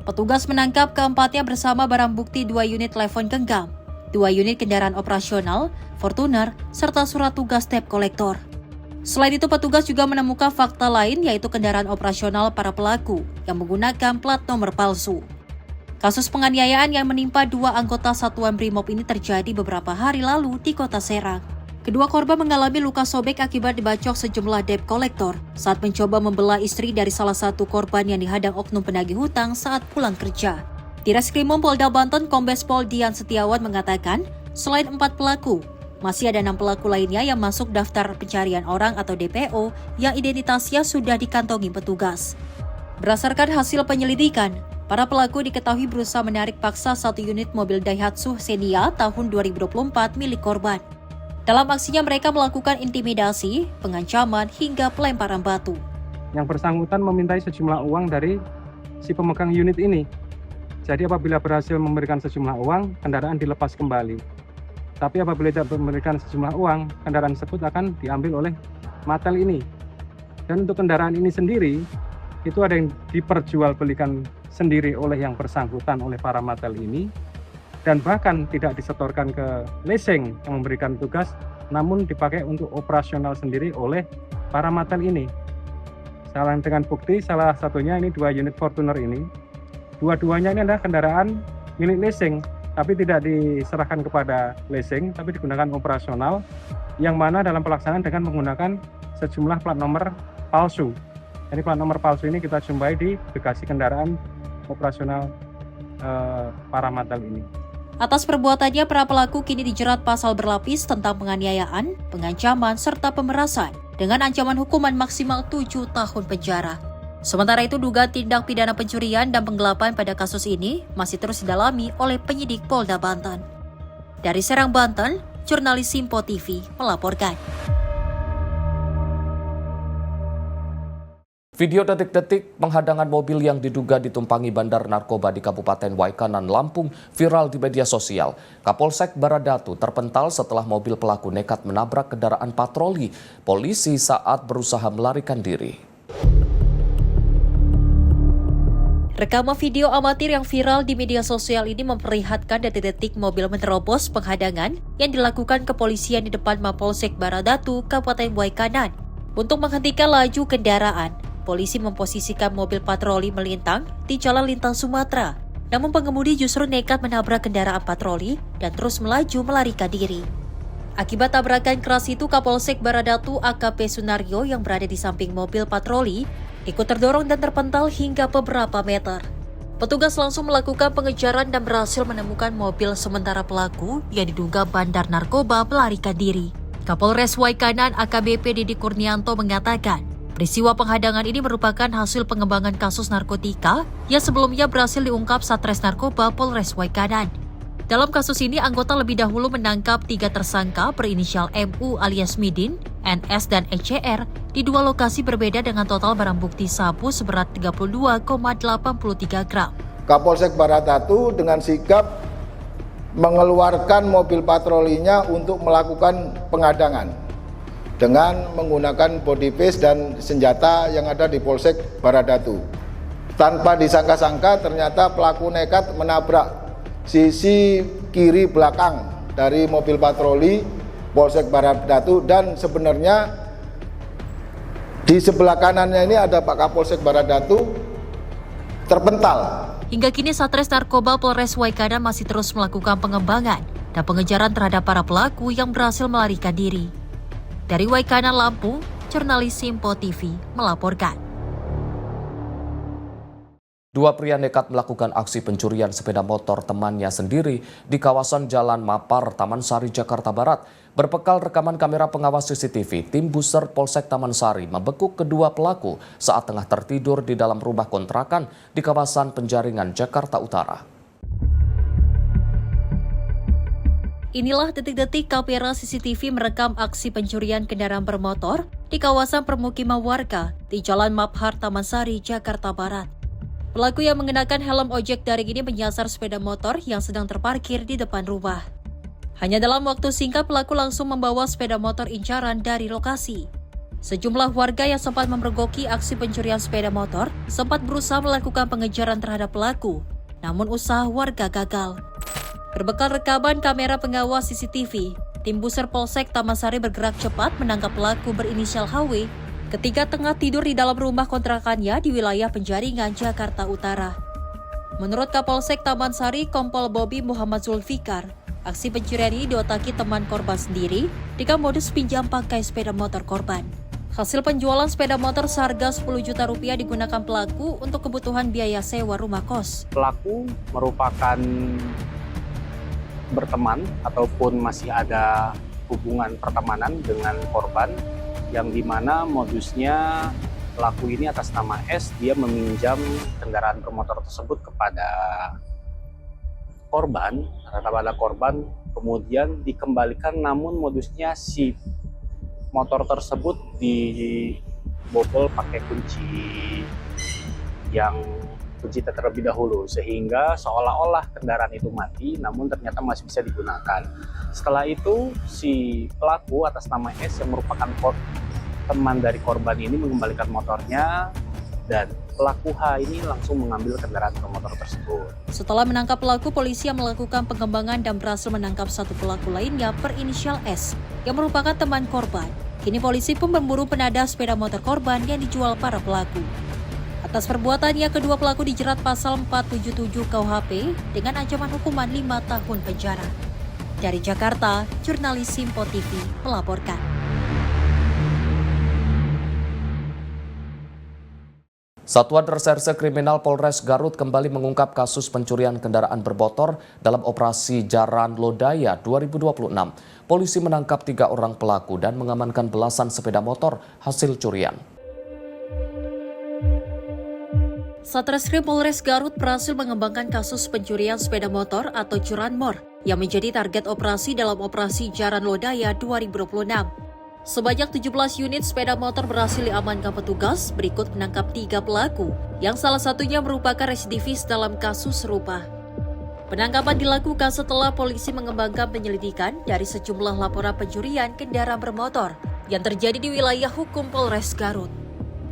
Petugas menangkap keempatnya bersama barang bukti 2 unit telepon genggam, 2 unit kendaraan operasional, Fortuner, serta surat tugas debt collector. Selain itu, petugas juga menemukan fakta lain yaitu kendaraan operasional para pelaku yang menggunakan plat nomor palsu. Kasus penganiayaan yang menimpa 2 anggota satuan BRIMOB ini terjadi beberapa hari lalu di Kota Serang. Kedua korban mengalami luka sobek akibat dibacok sejumlah debt collector saat mencoba membelah istri dari salah satu korban yang dihadang oknum penagih hutang saat pulang kerja. Di Reskrimum Polda Banten, Kombes Pol Dian Setiawan mengatakan, selain 4 pelaku, masih ada 6 pelaku lainnya yang masuk daftar pencarian orang atau DPO yang identitasnya sudah dikantongi petugas. Berdasarkan hasil penyelidikan, para pelaku diketahui berusaha menarik paksa 1 unit mobil Daihatsu Xenia tahun 2024 milik korban. Dalam aksinya mereka melakukan intimidasi, pengancaman, hingga pelemparan batu. Yang bersangkutan memintai sejumlah uang dari si pemegang unit ini. Jadi apabila berhasil memberikan sejumlah uang, kendaraan dilepas kembali. Tapi apabila tidak memberikan sejumlah uang, kendaraan tersebut akan diambil oleh Matel ini. Dan untuk kendaraan ini sendiri, itu ada yang diperjualbelikan sendiri oleh yang bersangkutan oleh para Matel ini. Dan bahkan tidak disetorkan ke leasing yang memberikan tugas, namun dipakai untuk operasional sendiri oleh para Matel ini. Selain dengan bukti, salah satunya ini 2 unit Fortuner ini. Dua-duanya ini adalah kendaraan milik leasing, tapi tidak diserahkan kepada leasing, tapi digunakan operasional, yang mana dalam pelaksanaan dengan menggunakan sejumlah plat nomor palsu. Jadi plat nomor palsu ini kita jumpai di bagasi kendaraan operasional para Matel ini. Atas perbuatannya, para pelaku kini dijerat pasal berlapis tentang penganiayaan, pengancaman, serta pemerasan dengan ancaman hukuman maksimal 7 tahun penjara. Sementara itu, dugaan tindak pidana pencurian dan penggelapan pada kasus ini masih terus didalami oleh penyidik Polda Banten. Dari Serang, Banten, jurnalis Simpo TV melaporkan. Video detik-detik penghadangan mobil yang diduga ditumpangi bandar narkoba di Kabupaten Waikanan, Lampung viral di media sosial. Kapolsek Baradatu terpental setelah mobil pelaku nekat menabrak kendaraan patroli polisi saat berusaha melarikan diri. Rekaman video amatir yang viral di media sosial ini memperlihatkan detik-detik mobil menerobos penghadangan yang dilakukan kepolisian di depan Mapolsek Baradatu, Kabupaten Waikanan. Untuk menghentikan laju kendaraan, polisi memposisikan mobil patroli melintang di Jalan Lintang Sumatera. Namun pengemudi justru nekat menabrak kendaraan patroli dan terus melaju melarikan diri. Akibat tabrakan keras itu, Kapolsek Baradatu AKP Sunaryo yang berada di samping mobil patroli ikut terdorong dan terpental hingga beberapa meter. Petugas langsung melakukan pengejaran dan berhasil menemukan mobil sementara pelaku yang diduga bandar narkoba melarikan diri. Kapolres Waikanan AKBP Didi Kurnianto mengatakan, peristiwa penghadangan ini merupakan hasil pengembangan kasus narkotika yang sebelumnya berhasil diungkap Satres Narkoba Polres Waikanan. Dalam kasus ini, anggota lebih dahulu menangkap 3 tersangka berinisial MU alias Midin, NS, dan ECR di 2 lokasi berbeda dengan total barang bukti sabu seberat 32,83 gram. Kapolsek Baradatu dengan sigap mengeluarkan mobil patrolinya untuk melakukan penghadangan dengan menggunakan body paste dan senjata yang ada di Polsek Baradatu. Tanpa disangka-sangka, ternyata pelaku nekat menabrak sisi kiri belakang dari mobil patroli Polsek Baradatu, dan sebenarnya di sebelah kanannya ini ada Pak Kapolsek Baradatu terpental. Hingga kini Satres Narkoba Polres Waikanan masih terus melakukan pengembangan dan pengejaran terhadap para pelaku yang berhasil melarikan diri. Dari Waikanan, Lampung, jurnalis Simpo TV melaporkan. 2 pria nekat melakukan aksi pencurian sepeda motor temannya sendiri di kawasan Jalan Mapar, Taman Sari, Jakarta Barat. Berbekal rekaman kamera pengawas CCTV, tim Buser Polsek Taman Sari membekuk kedua pelaku saat tengah tertidur di dalam rumah kontrakan di kawasan Penjaringan, Jakarta Utara. Inilah detik-detik kamera CCTV merekam aksi pencurian kendaraan bermotor di kawasan permukiman warga di Jalan Mapar, Taman Sari, Jakarta Barat. Pelaku yang mengenakan helm ojek daring ini menyasar sepeda motor yang sedang terparkir di depan rumah. Hanya dalam waktu singkat, pelaku langsung membawa sepeda motor incaran dari lokasi. Sejumlah warga yang sempat memergoki aksi pencurian sepeda motor sempat berusaha melakukan pengejaran terhadap pelaku, namun usaha warga gagal. Berbekal rekaman kamera pengawas CCTV, tim Buser Polsek Taman Sari bergerak cepat menangkap pelaku berinisial HW ketika tengah tidur di dalam rumah kontrakannya di wilayah Penjaringan, Jakarta Utara. Menurut Kapolsek Taman Sari, Kompol Bobi Muhammad Zulfikar, aksi pencurian ini diotaki teman korban sendiri dengan modus pinjam pakai sepeda motor korban. Hasil penjualan sepeda motor seharga 10 juta rupiah digunakan pelaku untuk kebutuhan biaya sewa rumah kos. Pelaku merupakan berteman ataupun masih ada hubungan pertemanan dengan korban, yang dimana modusnya pelaku ini atas nama S, dia meminjam kendaraan bermotor tersebut kepada korban, kemudian dikembalikan, namun modusnya si motor tersebut dibobol pakai kunci terlebih dahulu, sehingga seolah-olah kendaraan itu mati, namun ternyata masih bisa digunakan. Setelah itu si pelaku atas nama S yang merupakan teman dari korban ini mengembalikan motornya, dan pelaku H ini langsung mengambil kendaraan bermotor tersebut. Setelah menangkap pelaku, polisi yang melakukan pengembangan dan berhasil menangkap satu pelaku lainnya berinisial S yang merupakan teman korban. Kini polisi pun memburu penadah sepeda motor korban yang dijual para pelaku. Atas perbuatannya, kedua pelaku dijerat pasal 477 KUHP dengan ancaman hukuman 5 tahun penjara. Dari Jakarta, jurnalis Simpo TV melaporkan. Satuan Reserse Kriminal Polres Garut kembali mengungkap kasus pencurian kendaraan bermotor dalam operasi Jaran Lodaya 2026. Polisi menangkap 3 orang pelaku dan mengamankan belasan sepeda motor hasil curian. Satreskrim Polres Garut berhasil mengembangkan kasus pencurian sepeda motor atau curanmor yang menjadi target operasi dalam operasi Jaran Lodaya 2026. Sebanyak 17 unit sepeda motor berhasil diamankan petugas, berikut menangkap 3 pelaku, yang salah satunya merupakan residivis dalam kasus serupa. Penangkapan dilakukan setelah polisi mengembangkan penyelidikan dari sejumlah laporan pencurian kendaraan bermotor yang terjadi di wilayah hukum Polres Garut.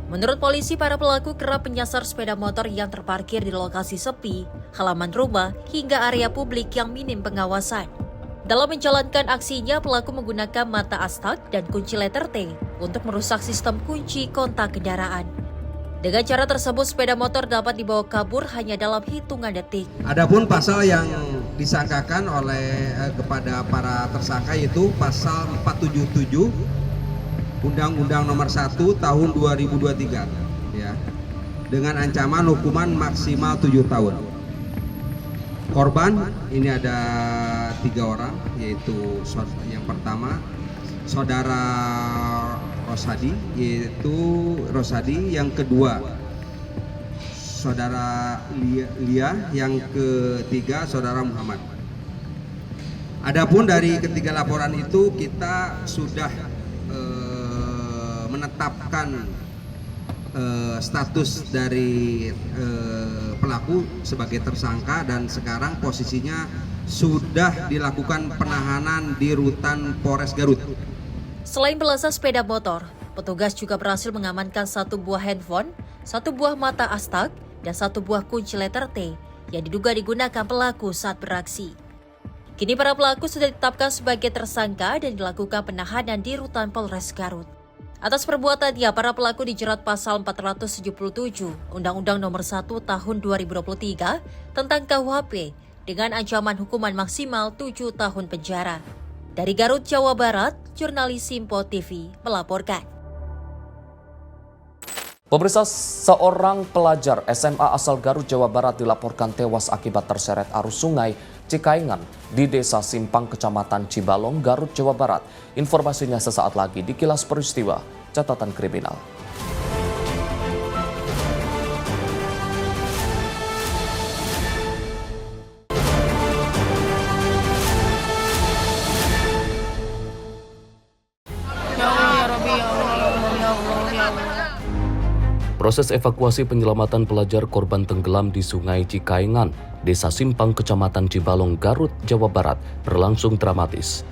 Menurut polisi, para pelaku kerap menyasar sepeda motor yang terparkir di lokasi sepi, halaman rumah, hingga area publik yang minim pengawasan. Dalam menjalankan aksinya, pelaku menggunakan mata astak dan kunci letter T untuk merusak sistem kunci kontak kendaraan. Dengan cara tersebut, sepeda motor dapat dibawa kabur hanya dalam hitungan detik. Adapun pasal yang disangkakan oleh kepada para tersangka yaitu pasal 477 Undang-Undang Nomor 1 Tahun 2023, ya, dengan ancaman hukuman maksimal 7 tahun. Korban ini ada 3 orang, yaitu yang pertama saudara Rosadi, yang kedua saudara Lia, yang ketiga saudara Muhammad. Adapun dari ketiga laporan itu kita sudah menetapkan status dari pelaku sebagai tersangka, dan sekarang posisinya sudah dilakukan penahanan di rutan Polres Garut. Selain belasan sepeda motor, petugas juga berhasil mengamankan 1 buah handphone, 1 buah mata astak, dan 1 buah kunci letter T yang diduga digunakan pelaku saat beraksi. Kini para pelaku sudah ditetapkan sebagai tersangka dan dilakukan penahanan di rutan Polres Garut. Atas perbuatannya, para pelaku dijerat pasal 477 Undang-Undang Nomor 1 Tahun 2023 tentang KUHP dengan ancaman hukuman maksimal 7 tahun penjara. Dari Garut, Jawa Barat, jurnalis Simpo TV melaporkan. Pemirsa, seorang pelajar SMA asal Garut, Jawa Barat dilaporkan tewas akibat terseret arus sungai Cikaingan di Desa Simpang, Kecamatan Cibalong, Garut, Jawa Barat. Informasinya sesaat lagi di Kilas Peristiwa Catatan Kriminal. Proses evakuasi penyelamatan pelajar korban tenggelam di Sungai Cikaengan, Desa Simpang, Kecamatan Cibalong, Garut, Jawa Barat berlangsung dramatis.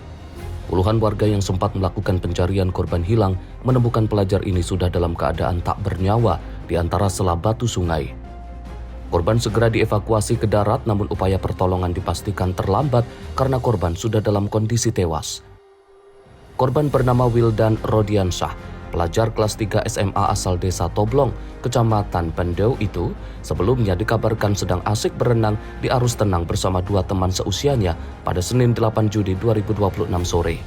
Puluhan warga yang sempat melakukan pencarian korban hilang menemukan pelajar ini sudah dalam keadaan tak bernyawa di antara sela batu sungai. Korban segera dievakuasi ke darat, namun upaya pertolongan dipastikan terlambat karena korban sudah dalam kondisi tewas. Korban bernama Wildan Rodiansyah, pelajar kelas 3 SMA asal Desa Toblong, Kecamatan Pendeu itu sebelumnya dikabarkan sedang asik berenang di arus tenang bersama dua teman seusianya pada Senin 8 Juni 2026 sore.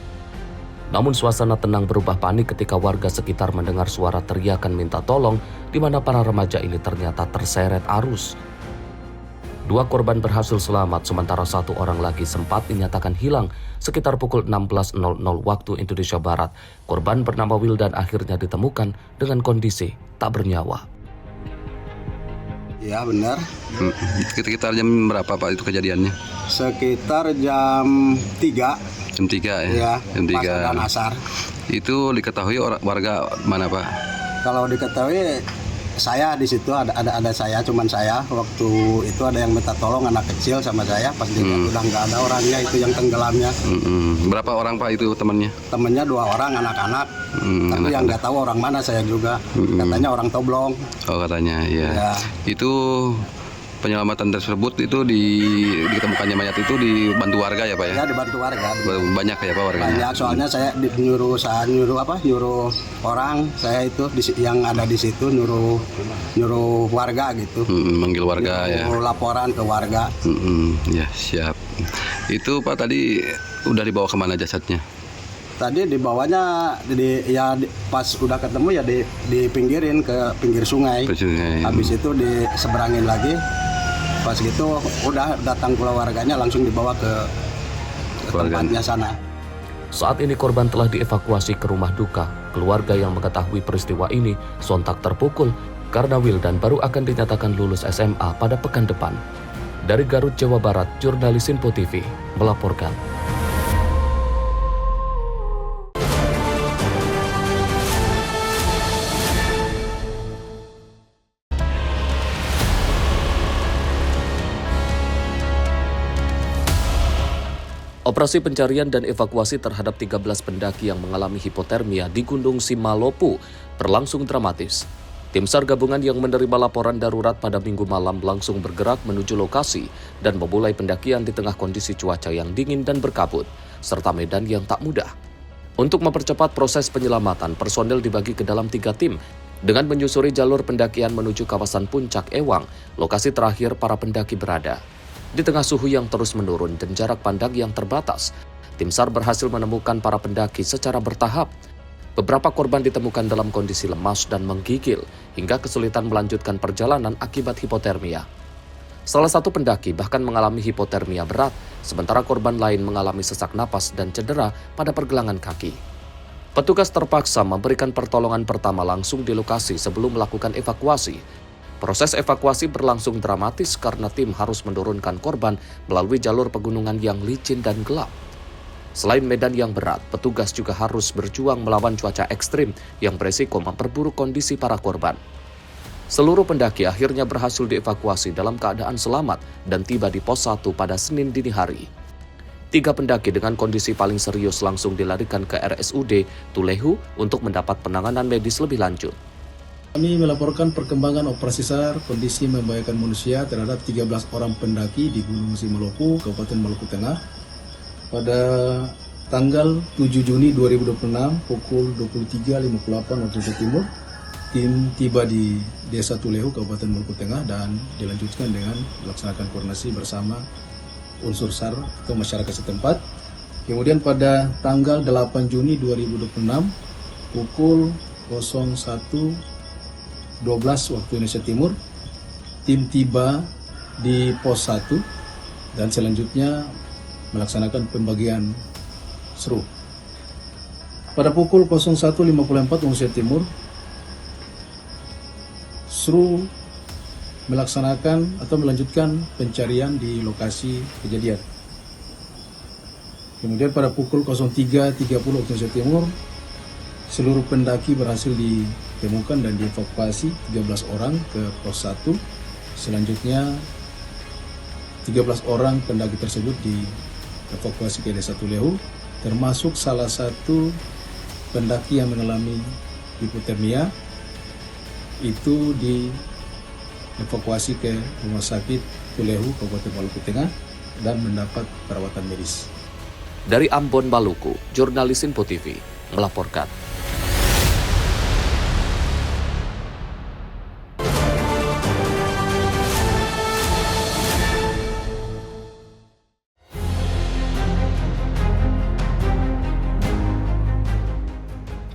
Namun suasana tenang berubah panik ketika warga sekitar mendengar suara teriakan minta tolong di mana para remaja ini ternyata terseret arus. Dua korban berhasil selamat, sementara satu orang lagi sempat dinyatakan hilang sekitar pukul 16.00 waktu Indonesia Barat. Korban bernama Wildan akhirnya ditemukan dengan kondisi tak bernyawa. Ya benar. Sekitar jam berapa Pak itu kejadiannya? Sekitar jam 3. Jam 3 ya? Ya, jam 3. dan asar. Itu diketahui warga mana Pak? Kalau diketahui saya di situ ada saya, cuman saya waktu itu ada yang minta tolong anak kecil sama saya, pas dilihat udah nggak ada orangnya itu yang tenggelamnya. Berapa orang Pak itu temannya? Temannya 2 orang anak-anak, tapi yang nggak tahu orang mana saya juga. Katanya orang Toblong. Oh katanya, iya. Ya. Itu penyelamatan tersebut itu ditemukannya mayat itu dibantu warga ya Pak ya? Ya dibantu warga. Banyak ya Pak warganya? Banyak, soalnya saya nyuruh orang saya itu yang ada di situ nyuruh warga gitu. Manggil warga ya? Laporan ke warga. Ya siap. Itu Pak tadi udah dibawa kemana jasadnya? Tadi dibawanya pas udah ketemu ya dipinggirin ke pinggir sungai. Habis itu diseberangin lagi. Pas gitu udah datang keluarganya langsung dibawa ke tempatnya sana. Saat ini korban telah dievakuasi ke rumah duka. Keluarga yang mengetahui peristiwa ini sontak terpukul karena Wildan baru akan dinyatakan lulus SMA pada pekan depan. Dari Garut, Jawa Barat, jurnalis Info TV melaporkan. Operasi pencarian dan evakuasi terhadap 13 pendaki yang mengalami hipotermia di Gunung Simalopu berlangsung dramatis. Tim SAR gabungan yang menerima laporan darurat pada Minggu malam langsung bergerak menuju lokasi dan memulai pendakian di tengah kondisi cuaca yang dingin dan berkabut, serta medan yang tak mudah. Untuk mempercepat proses penyelamatan, personel dibagi ke dalam 3 tim dengan menyusuri jalur pendakian menuju kawasan Puncak Ewang, lokasi terakhir para pendaki berada. Di tengah suhu yang terus menurun dan jarak pandang yang terbatas, tim SAR berhasil menemukan para pendaki secara bertahap. Beberapa korban ditemukan dalam kondisi lemas dan menggigil hingga kesulitan melanjutkan perjalanan akibat hipotermia. Salah satu pendaki bahkan mengalami hipotermia berat, sementara korban lain mengalami sesak napas dan cedera pada pergelangan kaki. Petugas terpaksa memberikan pertolongan pertama langsung di lokasi sebelum melakukan evakuasi. Proses evakuasi berlangsung dramatis karena tim harus menurunkan korban melalui jalur pegunungan yang licin dan gelap. Selain medan yang berat, petugas juga harus berjuang melawan cuaca ekstrim yang beresiko memperburuk kondisi para korban. Seluruh pendaki akhirnya berhasil dievakuasi dalam keadaan selamat dan tiba di pos 1 pada Senin dini hari. 3 pendaki dengan kondisi paling serius langsung dilarikan ke RSUD Tulehu untuk mendapat penanganan medis lebih lanjut. Kami melaporkan perkembangan operasi SAR kondisi membahayakan manusia terhadap 13 orang pendaki di Gunung Simalopu, Kabupaten Maluku Tengah pada tanggal 7 Juni 2026 pukul 23.58 waktu Indonesia Timur. Tim tiba di Desa Tulehu, Kabupaten Maluku Tengah dan dilanjutkan dengan melaksanakan koordinasi bersama unsur SAR atau masyarakat setempat. Kemudian pada tanggal 8 Juni 2026 pukul 01.12 waktu Indonesia Timur, tim tiba di pos 1 dan selanjutnya melaksanakan pembagian seru. Pada pukul 01.54 waktu Indonesia Timur, seru melaksanakan atau melanjutkan pencarian di lokasi kejadian. Kemudian pada pukul 03.30 waktu Indonesia Timur, seluruh pendaki berhasil ditemukan dan dievakuasi 13 orang ke pos 1. Selanjutnya 13 orang pendaki tersebut dievakuasi ke Desa Tulehu, termasuk salah satu pendaki yang mengalami hipotermia, itu dievakuasi ke Rumah Sakit Tulehu, Kabupaten Maluku Tengah, dan mendapat perawatan medis. Dari Ambon, Maluku, jurnalis Info TV melaporkan.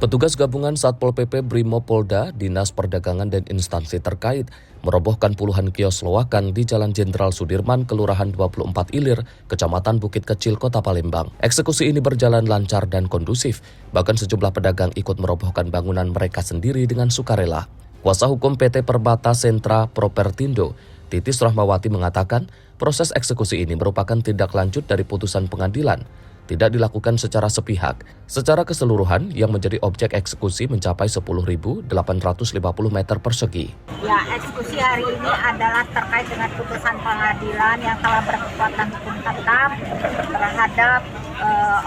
Petugas gabungan Satpol PP Brimopolda, Dinas Perdagangan dan instansi terkait merobohkan puluhan kios loakan di Jalan Jenderal Sudirman, Kelurahan 24 Ilir, Kecamatan Bukit Kecil, Kota Palembang. Eksekusi ini berjalan lancar dan kondusif, bahkan sejumlah pedagang ikut merobohkan bangunan mereka sendiri dengan sukarela. Kuasa hukum PT Perbata Sentra Propertindo, Titis Rahmawati mengatakan proses eksekusi ini merupakan tindak lanjut dari putusan pengadilan, tidak dilakukan secara sepihak. Secara keseluruhan, yang menjadi objek eksekusi mencapai 10.850 meter persegi. Ya, eksekusi hari ini adalah terkait dengan putusan pengadilan yang telah berkekuatan hukum tetap terhadap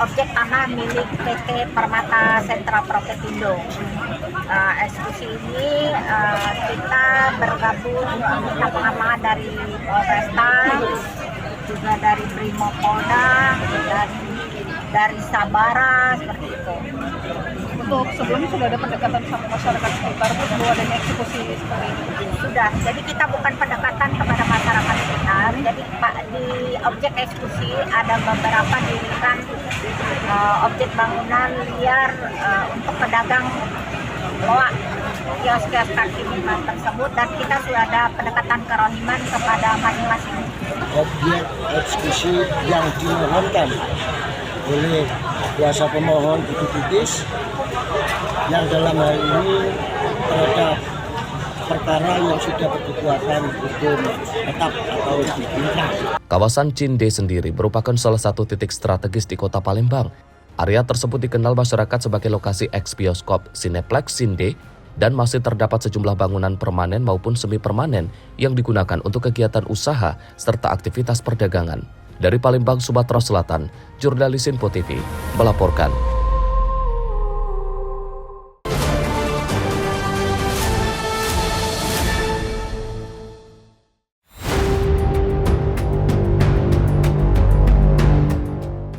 objek tanah milik PT Permata Sentra Propertindo. Eksekusi ini kita bergabung minta pengamangan dari Polresta, juga dari Brimopolda, dan dari Sabara, seperti itu. Untuk sebelumnya sudah ada pendekatan sama masyarakat sekitar, bahwa ada eksekusi seperti itu? Sudah, jadi kita bukan pendekatan kepada masyarakat sekitar, jadi di objek eksekusi ada beberapa dirikan objek bangunan liar untuk pedagang loak, kios-kios kaki lima tersebut, dan kita sudah ada pendekatan kerohiman kepada masing-masing. Objek eksekusi yang dimohonkan oleh kuasa pemohon itu Titis, yang dalam hal ini terhadap perkara yang sudah berkekuatan hukum tetap atau inkrah. Kawasan Cinde sendiri merupakan salah satu titik strategis di Kota Palembang. Area tersebut dikenal masyarakat sebagai lokasi eks-bioskop Cineplex Cinde, dan masih terdapat sejumlah bangunan permanen maupun semi-permanen yang digunakan untuk kegiatan usaha serta aktivitas perdagangan. Dari Palembang, Sumatera Selatan, jurnalis Info TV melaporkan.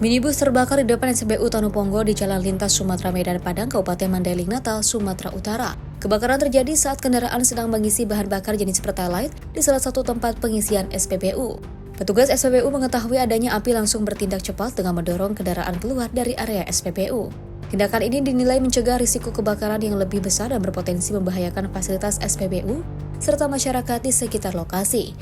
Minibus terbakar di depan SPBU Tanuponggo di Jalan Lintas Sumatera Medan Padang, Kabupaten Mandailing Natal, Sumatera Utara. Kebakaran terjadi saat kendaraan sedang mengisi bahan bakar jenis Pertalite di salah satu tempat pengisian SPBU. Petugas SPBU mengetahui adanya api langsung bertindak cepat dengan mendorong kendaraan keluar dari area SPBU. Tindakan ini dinilai mencegah risiko kebakaran yang lebih besar dan berpotensi membahayakan fasilitas SPBU serta masyarakat di sekitar lokasi.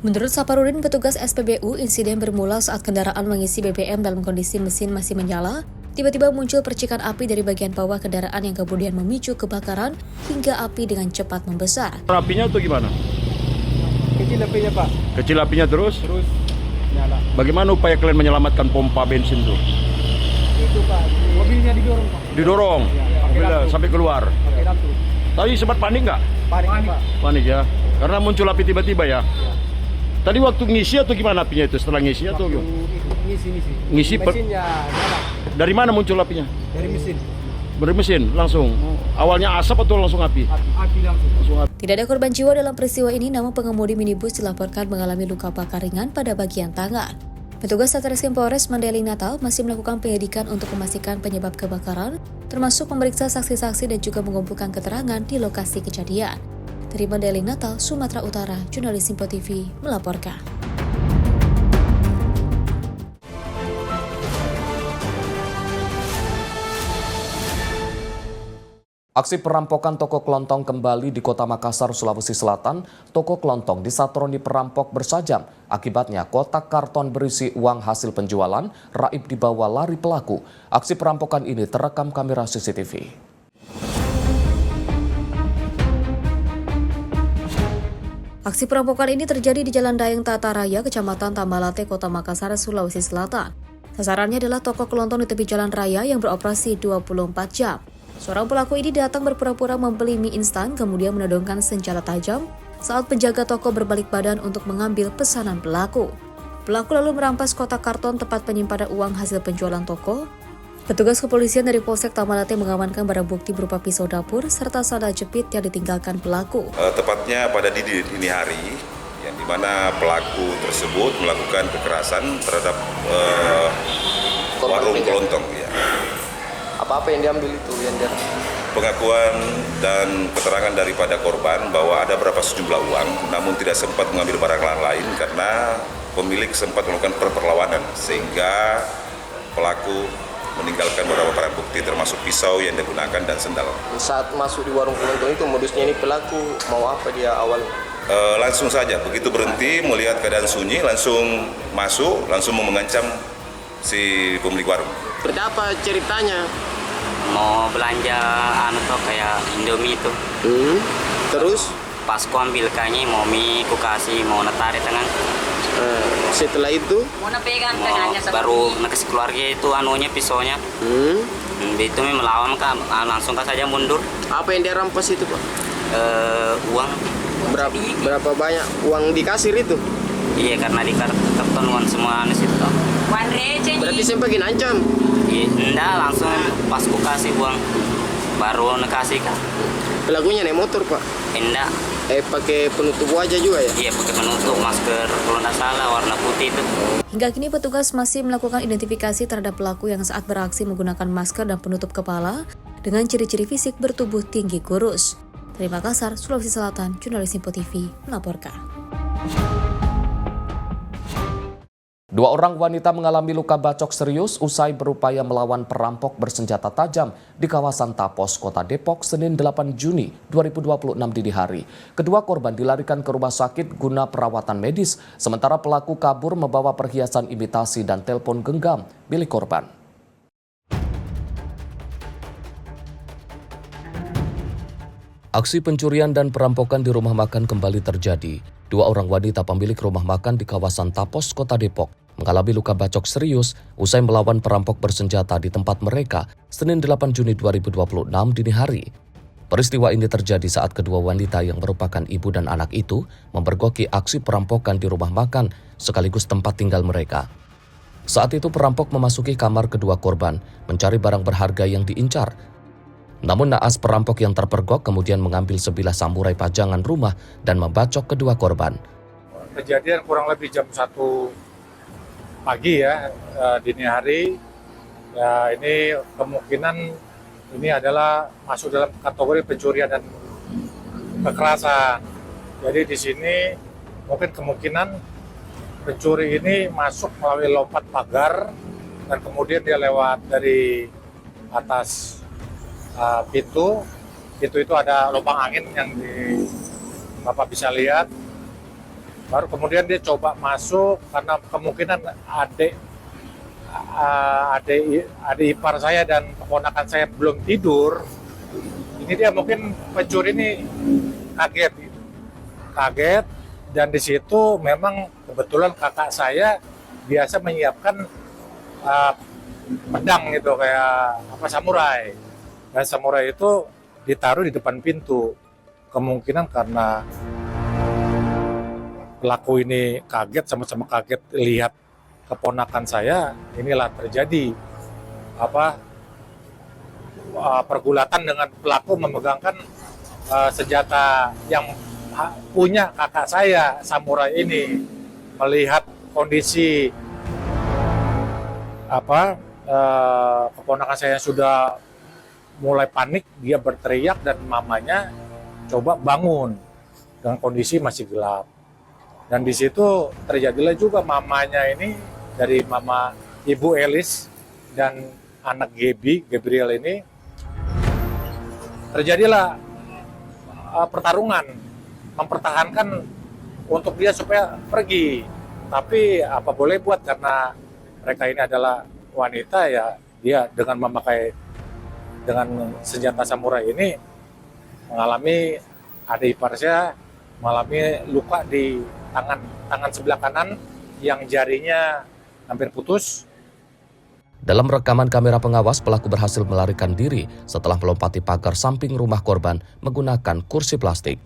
Menurut Saparudin, petugas SPBU, insiden bermula saat kendaraan mengisi BBM dalam kondisi mesin masih menyala. Tiba-tiba muncul percikan api dari bagian bawah kendaraan yang kemudian memicu kebakaran hingga api dengan cepat membesar. Apinya itu gimana? Kecil apinya, Pak. Kecil apinya terus Nyala. Bagaimana upaya kalian menyelamatkan pompa bensin itu? Itu, Pak. Mobilnya didorong, Pak. Didorong Ya, sampai keluar. Pakai lampu. Tadi sempat panik nggak? Panik, Pak. Panik ya, karena muncul api tiba-tiba ya. Tadi waktu ngisi atau gimana apinya itu? Setelah ngisi atau gimana? Ngisi mesinnya nyala. Dari mana muncul apinya? Dari mesin. Dari mesin langsung. Awalnya asap atau langsung api? Api langsung. Tidak ada korban jiwa dalam peristiwa ini, namun pengemudi minibus dilaporkan mengalami luka bakar ringan pada bagian tangan. Petugas Satreskrim Polres Mandailing Natal masih melakukan penyelidikan untuk memastikan penyebab kebakaran, termasuk memeriksa saksi-saksi dan juga mengumpulkan keterangan di lokasi kejadian. Dari Mandailing Natal, Sumatera Utara, jurnalis Info TV melaporkan. Aksi perampokan toko kelontong kembali di Kota Makassar, Sulawesi Selatan. Toko kelontong disatroni perampok bersajam. Akibatnya kotak karton berisi uang hasil penjualan raib dibawa lari pelaku. Aksi perampokan ini terekam kamera CCTV. Aksi perampokan ini terjadi di Jalan Dayeng Tata Raya, Kecamatan Tambalate, Kota Makassar, Sulawesi Selatan. Sasarannya adalah toko kelontong di tepi jalan raya yang beroperasi 24 jam. Seorang pelaku ini datang berpura-pura membeli mie instan kemudian menodongkan senjata tajam saat penjaga toko berbalik badan untuk mengambil pesanan pelaku. Pelaku lalu merampas kotak karton tempat penyimpanan uang hasil penjualan toko. Petugas kepolisian dari Polsek Tamalate mengamankan barang bukti berupa pisau dapur serta sandal jepit yang ditinggalkan pelaku. Tepatnya pada dini hari, yang dimana pelaku tersebut melakukan kekerasan terhadap warung kelontong. Ya. Apa-apa yang diambil itu? Pengakuan dan keterangan daripada korban bahwa ada berapa sejumlah uang, namun tidak sempat mengambil barang lain karena pemilik sempat melakukan perlawanan sehingga pelaku meninggalkan beberapa barang bukti termasuk pisau yang digunakan dan sendal. Saat masuk di warung kelontong itu modusnya ini pelaku mau apa dia awal? Langsung saja, begitu berhenti melihat keadaan sunyi langsung masuk, langsung mengancam si pemilik warung. Berapa ceritanya? Mau belanja kayak Indomie itu. Terus? Pas ku ambil kayaknya mau mie ku kasih mau tarik tangan. Setelah itu? Baru kasih keluarga itu pisaunya. Itu melawan Kak, langsung saja mundur. Apa yang dia rampas itu Pak? Uang. Berapa banyak uang di kasir itu? Iya karena di karton uang semua situ. Berarti sampai ngancam? Iya, enggak langsung pas ku kasih uang baru kasih Kak. Pelakunya naik motor Pak? Enggak. Pakai penutup wajah juga ya? Iya pakai penutup masker kalau tidak salah warna putih itu. Hingga kini petugas masih melakukan identifikasi terhadap pelaku yang saat beraksi menggunakan masker dan penutup kepala dengan ciri-ciri fisik bertubuh tinggi kurus. Dari Makassar, Sulawesi Selatan, Jurnalis Simpo TV melaporkan. 2 orang wanita mengalami luka bacok serius usai berupaya melawan perampok bersenjata tajam di kawasan Tapos, Kota Depok, Senin 8 Juni 2026 dini hari. Kedua korban dilarikan ke rumah sakit guna perawatan medis, sementara pelaku kabur membawa perhiasan imitasi dan telepon genggam milik korban. Aksi pencurian dan perampokan di rumah makan kembali terjadi. 2 orang wanita pemilik rumah makan di kawasan Tapos, Kota Depok, mengalami luka bacok serius usai melawan perampok bersenjata di tempat mereka Senin 8 Juni 2026 dini hari. Peristiwa ini terjadi saat kedua wanita yang merupakan ibu dan anak itu memergoki aksi perampokan di rumah makan sekaligus tempat tinggal mereka. Saat itu perampok memasuki kamar kedua korban mencari barang berharga yang diincar. Namun naas perampok yang terpergok kemudian mengambil sebilah samurai pajangan rumah dan membacok kedua korban. Kejadian kurang lebih jam 1 pagi ya, dini hari. Ya, ini kemungkinan ini adalah masuk dalam kategori pencurian dan kekerasan. Jadi di sini mungkin kemungkinan pencuri ini masuk melalui lompat pagar dan kemudian dia lewat dari atas pintu itu ada lubang angin yang Bapak bisa lihat. Baru kemudian dia coba masuk karena kemungkinan adik ipar saya dan keponakan saya belum tidur. Ini dia mungkin pencuri ini kaget dan di situ memang kebetulan kakak saya biasa menyiapkan pedang gitu kayak samurai. Dan samurai itu ditaruh di depan pintu. Kemungkinan karena pelaku ini kaget, sama-sama kaget lihat keponakan saya, inilah terjadi pergulatan dengan pelaku memegangkan senjata yang punya kakak saya, samurai ini. Melihat kondisi keponakan saya yang sudah mulai panik, dia berteriak dan mamanya coba bangun dengan kondisi masih gelap. Dan di situ terjadilah juga mamanya ini dari mama Ibu Elis dan anak Gabriel ini terjadilah pertarungan mempertahankan untuk dia supaya pergi. Tapi apa boleh buat karena mereka ini adalah wanita ya, dia dengan dengan senjata samurai ini mengalami adik ipar saya mengalami luka di tangan sebelah kanan yang jarinya hampir putus. Dalam rekaman kamera pengawas, pelaku berhasil melarikan diri setelah melompati pagar samping rumah korban menggunakan kursi plastik.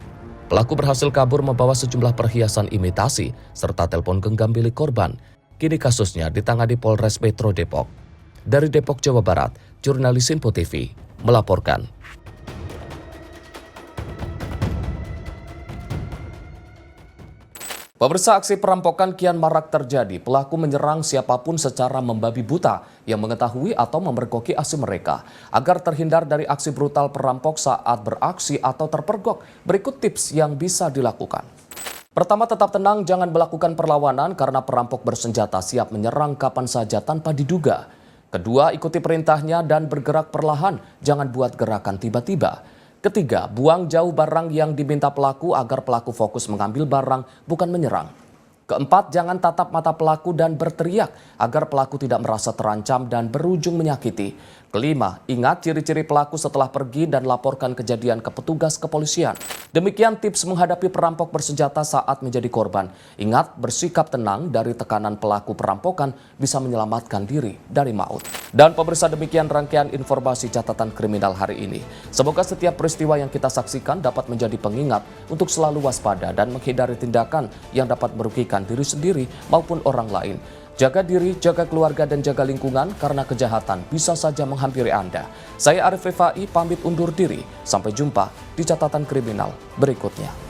Pelaku berhasil kabur membawa sejumlah perhiasan imitasi serta telepon genggam milik korban. Kini kasusnya ditangani Polres Metro Depok. Dari Depok, Jawa Barat, jurnalis Info TV melaporkan. Pemirsa, aksi perampokan kian marak terjadi. Pelaku menyerang siapapun secara membabi buta yang mengetahui atau memergoki aksi mereka. Agar terhindar dari aksi brutal perampok saat beraksi atau terpergok, berikut tips yang bisa dilakukan. Pertama, tetap tenang, jangan melakukan perlawanan karena perampok bersenjata siap menyerang kapan saja tanpa diduga. Kedua, ikuti perintahnya dan bergerak perlahan, jangan buat gerakan tiba-tiba. Ketiga, buang jauh barang yang diminta pelaku agar pelaku fokus mengambil barang, bukan menyerang. Keempat, jangan tatap mata pelaku dan berteriak agar pelaku tidak merasa terancam dan berujung menyakiti. Kelima, ingat ciri-ciri pelaku setelah pergi dan laporkan kejadian ke petugas kepolisian. Demikian tips menghadapi perampok bersenjata saat menjadi korban. Ingat, bersikap tenang dari tekanan pelaku perampokan bisa menyelamatkan diri dari maut. Dan pemirsa, demikian rangkaian informasi catatan kriminal hari ini. Semoga setiap peristiwa yang kita saksikan dapat menjadi pengingat untuk selalu waspada dan menghindari tindakan yang dapat merugikan diri sendiri maupun orang lain. Jaga diri, jaga keluarga, dan jaga lingkungan karena kejahatan bisa saja menghampiri Anda. Saya Arif Rifai pamit undur diri. Sampai jumpa di catatan kriminal berikutnya.